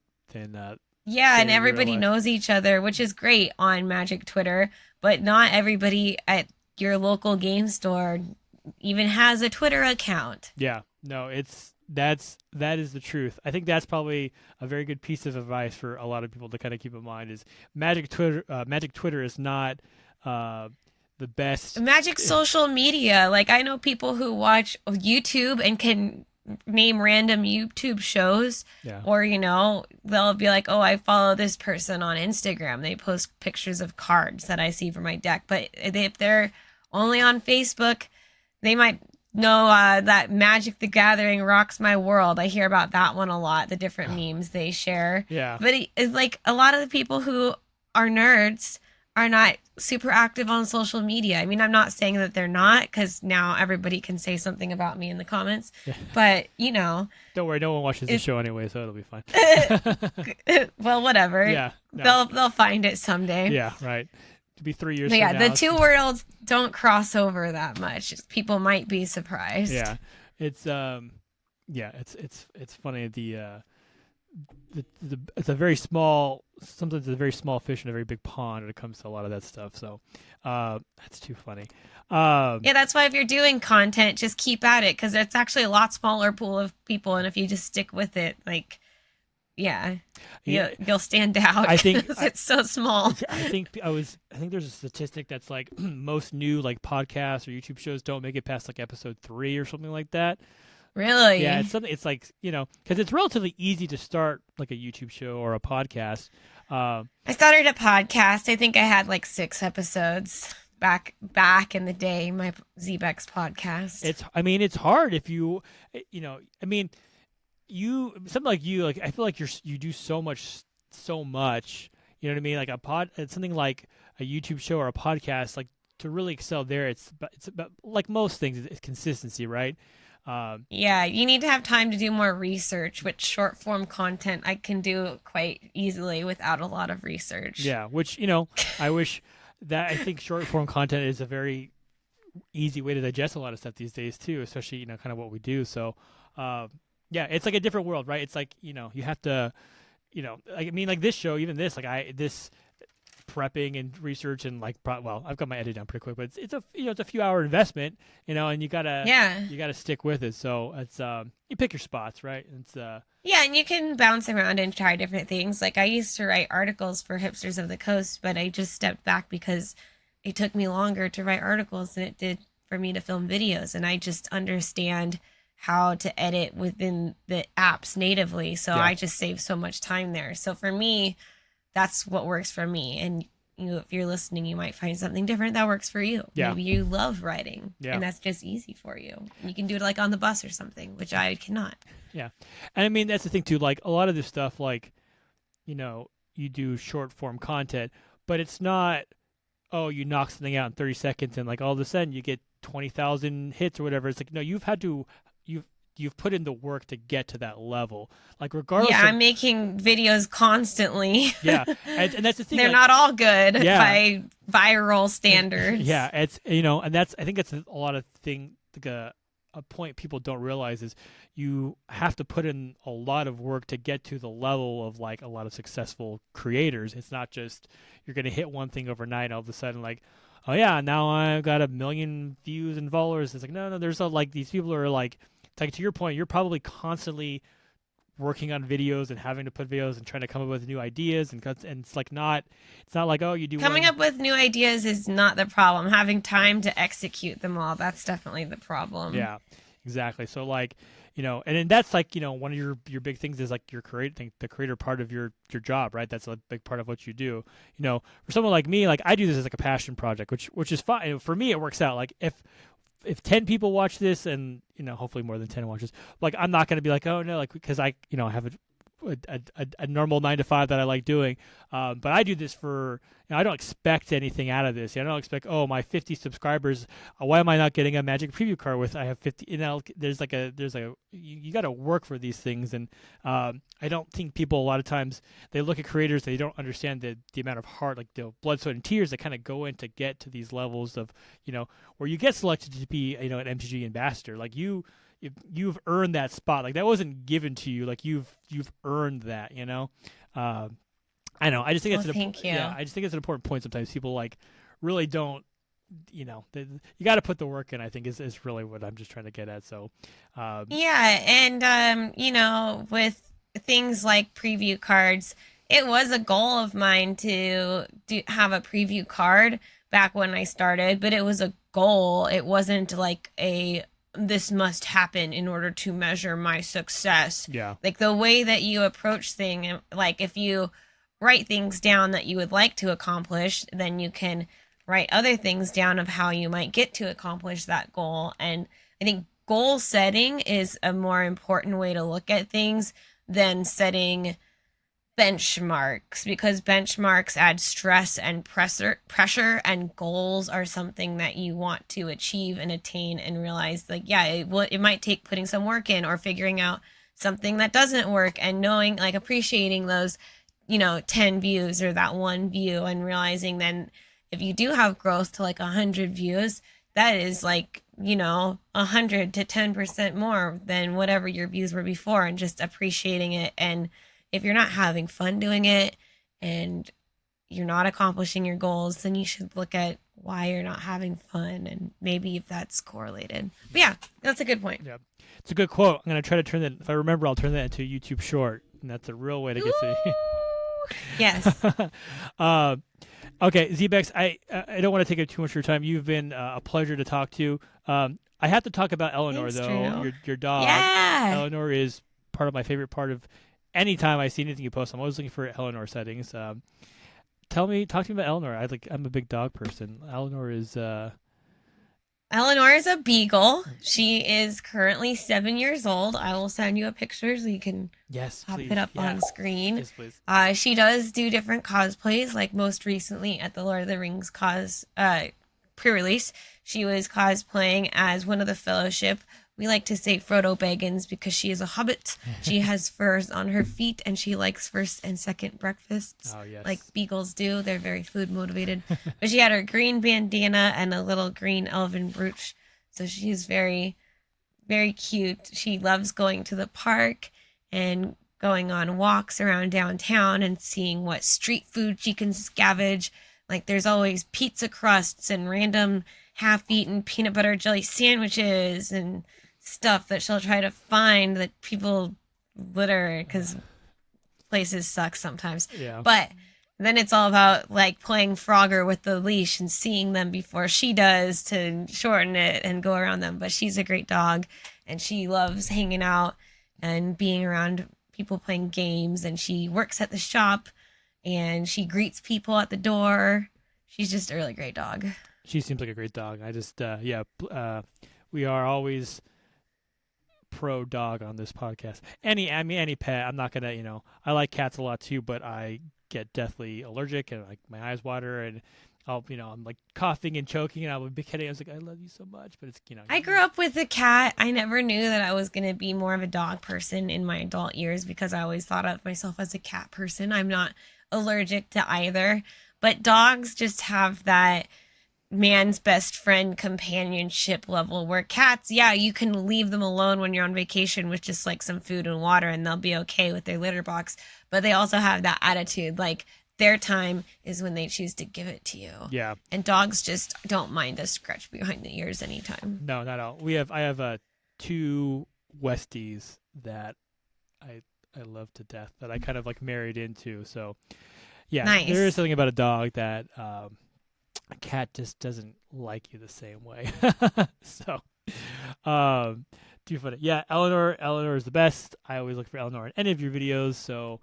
Yeah, and in real everybody life. knows each other, which is great on Magic Twitter, but not everybody at your local game store even has a Twitter account. Yeah, no, that is the truth. I think that's probably a very good piece of advice for a lot of people to kind of keep in mind is Magic Twitter is not the best. Magic social media, like I know people who watch YouTube and can name random YouTube shows, Yeah. or they'll be like, "Oh, I follow this person on Instagram. They post pictures of cards that I see for my deck." But if they're only on Facebook, they might no, that Magic the Gathering rocks my world. I hear about that one a lot, the different memes they share. Yeah. But it's like a lot of the people who are nerds are not super active on social media. I mean, I'm not saying that they're not, because now everybody can say something about me in the comments. Yeah. But, you know, Don't worry, no one watches the show anyway, so it'll be fine. well, whatever. Yeah. No. They'll find it someday. Yeah, right. To be 3 years But from yeah, now. the two worlds don't cross over that much. People might be surprised. Yeah. It's it's funny it's a very small, sometimes it's a very small fish in a very big pond when it comes to a lot of that stuff. So that's too funny. Yeah, that's why if you're doing content, just keep at it, because it's actually a lot smaller pool of people, and if you just stick with it, like, yeah, you'll stand out. I think it's so small. I think there's a statistic that's like most new like podcasts or YouTube shows don't make it past like episode 3 or something like that. Really? Yeah, it's something. It's like, because it's relatively easy to start like a YouTube show or a podcast. I started a podcast. I think I had like 6 episodes back in the day. My Zbexx podcast. It's hard if you you something like you, like, I feel like you do so much. You know what I mean? Like it's something like a YouTube show or a podcast. Like, to really excel there, it's about, like most things, it's consistency, right? Yeah, you need to have time to do more research, which short form content I can do quite easily without a lot of research. Yeah, which, I wish that, I think short form content is a very easy way to digest a lot of stuff these days too, especially, kind of what we do. So, yeah, it's like a different world, right? It's like, you have to, like this show, even this, like this prepping and research and like, well, I've got my edit done pretty quick, but it's a it's a few hour investment, and you gotta stick with it. So it's you pick your spots, right? It's yeah, and you can bounce around and try different things. Like, I used to write articles for Hipsters of the Coast, but I just stepped back because it took me longer to write articles than it did for me to film videos, and I just understand how to edit within the apps natively, so I just save so much time there. So for me, that's what works for me. And if you're listening, you might find something different that works for you. Yeah. Maybe you love writing, and that's just easy for you. You can do it like on the bus or something, which I cannot. Yeah, and I mean, that's the thing too. Like, a lot of this stuff, like, you do short form content, but it's not, oh, you knock something out in 30 seconds and like all of a sudden you get 20,000 hits or whatever. It's like, no, you've put in the work to get to that level. Like, regardless. Yeah, I'm making videos constantly. Yeah, and that's the thing. They're like, not all good by viral standards. Yeah, it's and that's, I think that's a lot of thing. Like a point people don't realize is you have to put in a lot of work to get to the level of like a lot of successful creators. It's not just you're going to hit one thing overnight and all of a sudden, like, oh yeah, now I've got 1 million views and followers. It's like, no, there's like these people are like, it's like, to your point, you're probably constantly working on videos and having to put videos and trying to come up with new ideas, and it's not like, oh, you do coming up with new ideas is not the problem. Having time to execute them all, that's definitely the problem. Yeah, exactly. So like, and then that's like, one of your big things is like your the creator part of your job, right? That's a big part of what you do. For someone like me, like, I do this as like a passion project, which is fine. For me, it works out. Like, if 10 people watch this, and hopefully more than 10 watches, like, I'm not going to be like, oh no, like, because I have a normal 9 to 5 that I like doing, but I do this for, I don't expect anything out of this. I don't expect, oh, my 50 subscribers, why am I not getting a Magic preview card with, I have 50, there's you got to work for these things. And I don't think people, a lot of times, they look at creators, they don't understand the amount of heart, like the blood, sweat, and tears that kind of go in to get to these levels of, where you get selected to be, an MTG ambassador. Like, you've earned that spot. Like, that wasn't given to you. Like, you've earned that. I know. I just think thank you. Yeah, I just think it's an important point. Sometimes people like really don't. You got to put the work in, I think, is really what I'm just trying to get at. So, yeah, and with things like preview cards, it was a goal of mine to have a preview card back when I started, but it was a goal. It wasn't like this must happen in order to measure my success. Yeah. Like, the way that you approach things, like, if you write things down that you would like to accomplish, then you can write other things down of how you might get to accomplish that goal. And I think goal setting is a more important way to look at things than setting benchmarks, because benchmarks add stress and pressure, and goals are something that you want to achieve and attain and realize, like, yeah, it might take putting some work in or figuring out something that doesn't work, and knowing, like, appreciating those 10 views or that one view, and realizing then if you do have growth to like 100 views, that is like 100 to 10% more than whatever your views were before, and just appreciating it. And if you're not having fun doing it and you're not accomplishing your goals, then you should look at why you're not having fun, and maybe if that's correlated. But yeah, that's a good point. Yeah, it's a good quote. I'm gonna try to turn that. If I remember, I'll turn that into a YouTube short, and that's a real way to get to. Yes. Okay, Zbexx, I don't want to take up too much of your time. You've been a pleasure to talk to. I have to talk about Eleanor, Thanks, though. Drew. Your dog. Yeah. Eleanor is part of my favorite part of any time I see anything you post. I'm always looking for Eleanor settings. Talk to me about Eleanor. I'm a big dog person. Eleanor is Eleanor is a beagle. She is currently 7 years old. I will send you a picture so you can yes, pop please. it up Yeah. on screen. Yes, please. She does do different cosplays, like most recently at the Lord of the Rings pre-release. She was cosplaying as one of the Fellowship. We like to say Frodo Baggins because she is a hobbit. She has furs on her feet, and she likes first and second breakfasts. Oh, yes. Like beagles do. They're very food motivated. But she had her green bandana and a little green elven brooch. So she's very, very cute. She loves going to the park and going on walks around downtown and seeing what street food she can scavenge. Like, there's always pizza crusts and random half-eaten peanut butter jelly sandwiches and stuff that she'll try to find that people litter because places suck sometimes. Yeah. But then it's all about like playing Frogger with the leash and seeing them before she does to shorten it and go around them. But she's a great dog, and she loves hanging out and being around people playing games, and she works at the shop and she greets people at the door. She's just a really great dog. She seems like a great dog. We are always pro dog on this podcast. Any pet. I'm not gonna, I like cats a lot too, but I get deathly allergic and like my eyes water, and I'm like coughing and choking, and I'll be kidding. I was like, I love you so much, but it's. I grew up with a cat. I never knew that I was gonna be more of a dog person in my adult years because I always thought of myself as a cat person. I'm not allergic to either, but dogs just have that man's best friend companionship level, where cats, yeah, you can leave them alone when you're on vacation with just like some food and water and they'll be okay with their litter box, but they also have that attitude, like their time is when they choose to give it to you. Yeah. And dogs just don't mind a scratch behind the ears anytime. No, not at all. I have two Westies that I love to death, that I kind of like married into. So yeah, nice. There is something about a dog that a cat just doesn't like you the same way. So, too funny. Yeah, Eleanor is the best. I always look for Eleanor in any of your videos, so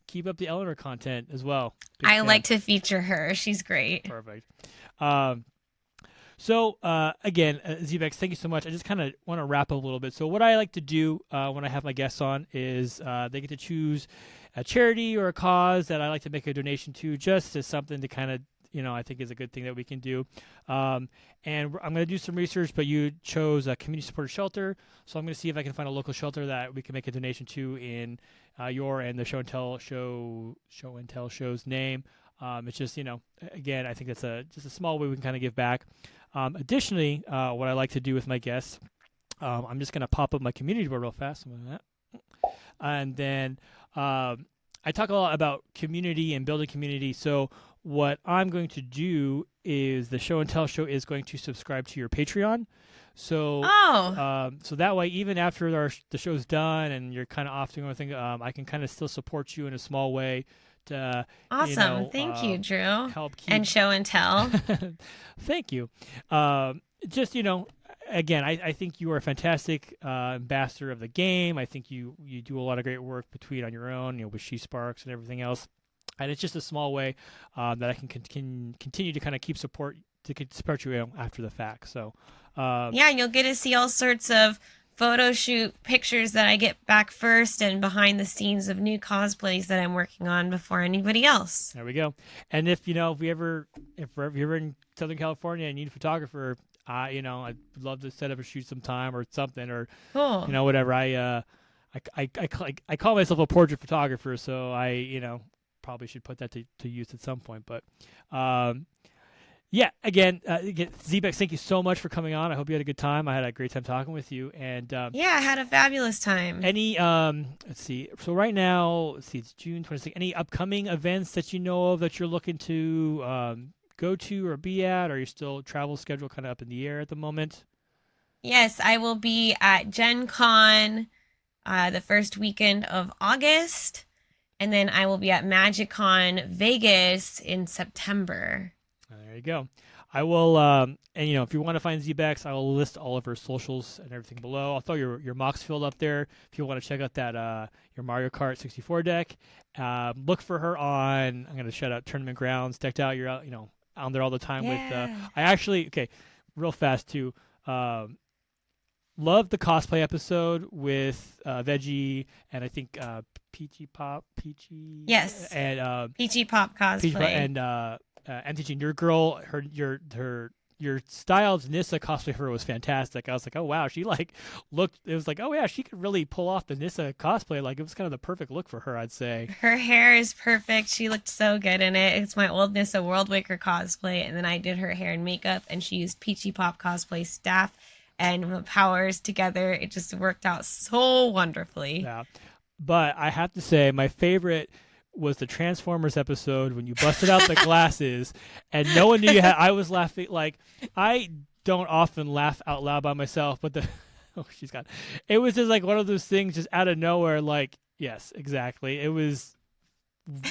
keep up the Eleanor content as well. I like to feature her. She's great. Perfect. So, again, Zbexx, thank you so much. I just kind of want to wrap up a little bit. So what I like to do when I have my guests on is they get to choose a charity or a cause that I like to make a donation to, just as something to kind of, I think is a good thing that we can do. And I'm going to do some research, but you chose a community-supported shelter. So I'm going to see if I can find a local shelter that we can make a donation to in your and the Show and Tell show's name. It's just, again, I think that's just a small way we can kind of give back. Additionally, what I like to do with my guests, I'm just going to pop up my community board real fast. And then I talk a lot about community and building community. So what I'm going to do is the Show and Tell show is going to subscribe to your Patreon. So so that way, even after the show's done and you're kind of off doing everything, I can kind of still support you in a small way. Awesome. Thank you, Drew. Help keep... And Show and Tell. Thank you. Just, again, I think you are a fantastic ambassador of the game. I think you do a lot of great work on your own, with She Sparks and everything else. And it's just a small way that I can continue to kind of keep support you, after the fact. So, Yeah, and you'll get to see all sorts of photo shoot pictures that I get back first and behind the scenes of new cosplays that I'm working on before anybody else. there we go. And if you're ever in Southern California and need a photographer, I'd love to set up a shoot sometime or something, or Cool. whatever. I call myself a portrait photographer, so probably should put that to use at some point. But yeah, again, Zbexx, thank you so much for coming on. I hope you had a good time. I had a great time talking with you. And Yeah, I had a fabulous time. any let's see. So right now, let's see, it's June 26th. Any upcoming events that you know of that you're looking to go to or be at, or are you still travel schedule kind of up in the air at the moment? Yes, I will be at Gen Con the first weekend of August, and then I will be at MagicCon Vegas in September. There you go. I will, and if you want to find Zbexx, I will list all of her socials and everything below. I'll throw your Mox field up there if you want to check out that your Mario Kart 64 deck. Look for her on. I'm going to shout out Tournament Grounds. Decked out. You're out, on there all the time with. Yeah. I actually real fast too. Loved the cosplay episode with Veggie and I think Peachy. Yes. And Peachy Pop Peachy cosplay. and MTG, your girl, your styled Nissa cosplay for her was fantastic. I was like, oh wow, she looked. It was like, oh yeah, she could really pull off the Nissa cosplay. Like it was kind of the perfect look for her, I'd say. Her hair is perfect. She looked so good in it. It's my old Nissa World Waker cosplay, and then I did her hair and makeup, and she used Peachy Pop cosplay staff and the powers together. It just worked out so wonderfully. Yeah, but I have to say, my favorite was the Transformers episode when you busted out the glasses and no one knew you had. I was laughing. Like, I don't often laugh out loud by myself, but oh, she's got it was just like one of those things just out of nowhere. Like, yes, exactly. It was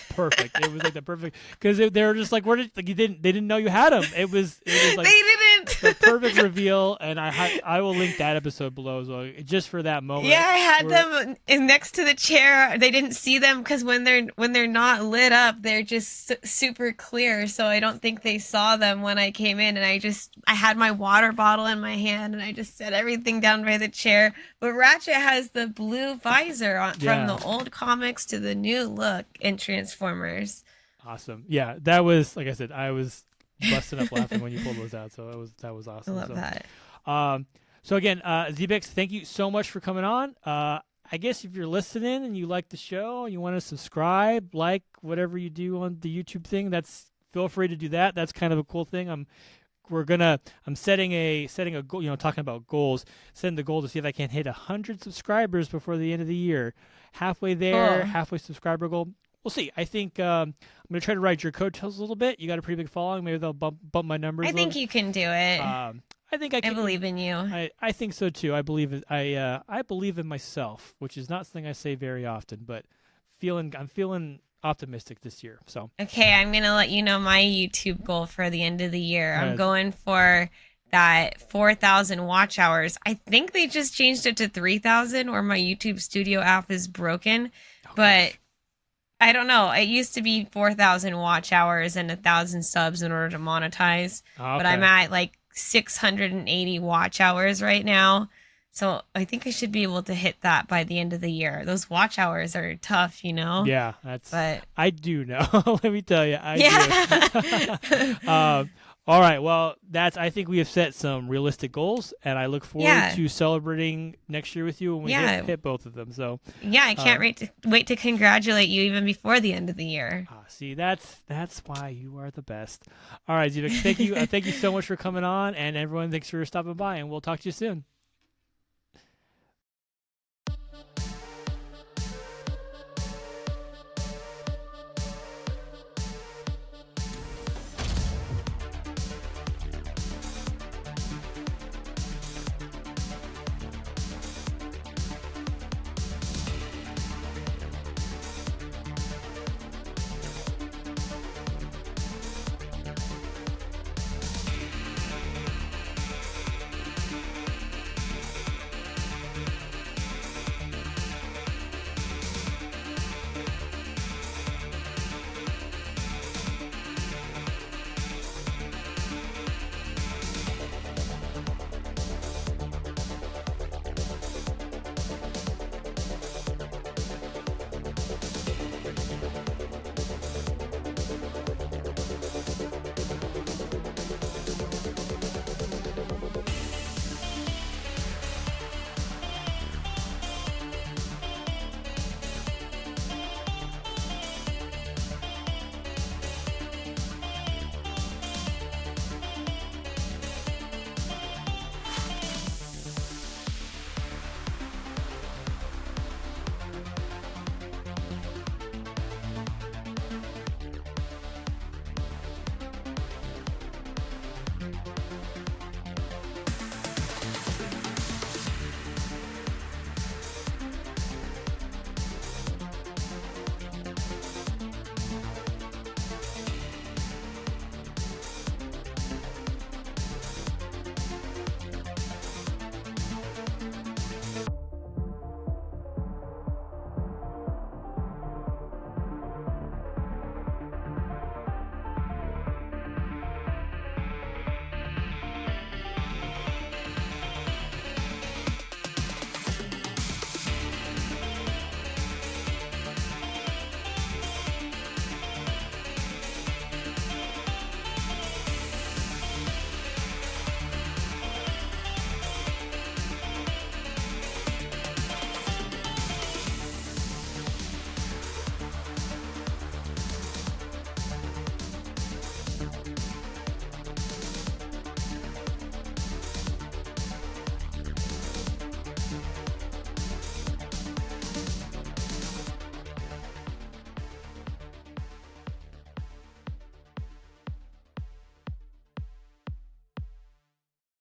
perfect. It was like the perfect, because they were just like, where did, like, they didn't know you had them. It was like they didn't. the perfect reveal, and I will link that episode below as well, just for that moment. Yeah, I had them next to the chair. They didn't see them because when they're not lit up, they're just super clear. So I don't think they saw them when I came in. And I had my water bottle in my hand, and I just set everything down by the chair. But Ratchet has the blue visor on, from the old comics to the new look in Transformers. Awesome. Yeah, that was, like I said, I was busting up laughing when you pulled those out. So that was awesome. I love that. So again, Zbexx, thank you so much for coming on. I guess if you're listening and you like the show and you want to subscribe, like whatever you do on the YouTube thing, feel free to do that. That's kind of a cool thing. I'm setting a goal, talking about goals, setting the goal to see if I can hit 100 subscribers before the end of the year. Halfway there, halfway subscriber goal. We'll see. I think I'm going to try to ride your coattails a little bit. You got a pretty big following. Maybe they'll bump my numbers. I think you can do it. I think I can. I believe in you. I think so too. I believe it. I believe in myself, which is not something I say very often, but I'm feeling optimistic this year. So okay, I'm gonna let you know my YouTube goal for the end of the year. I'm going for that 4,000 watch hours. I think they just changed it to 3,000, or my YouTube Studio app is broken, but I don't know. It used to be 4,000 watch hours and 1,000 subs in order to monetize, but I'm at like 680 watch hours right now. So I think I should be able to hit that by the end of the year. Those watch hours are tough, Yeah, but I do know. Let me tell you, do. All right. Well, I think we have set some realistic goals, and I look forward to celebrating next year with you when we hit both of them. So yeah, I can't wait to congratulate you even before the end of the year. See, that's why you are the best. All right, Zbexx, thank you. Thank you so much for coming on, and everyone, thanks for stopping by, and we'll talk to you soon.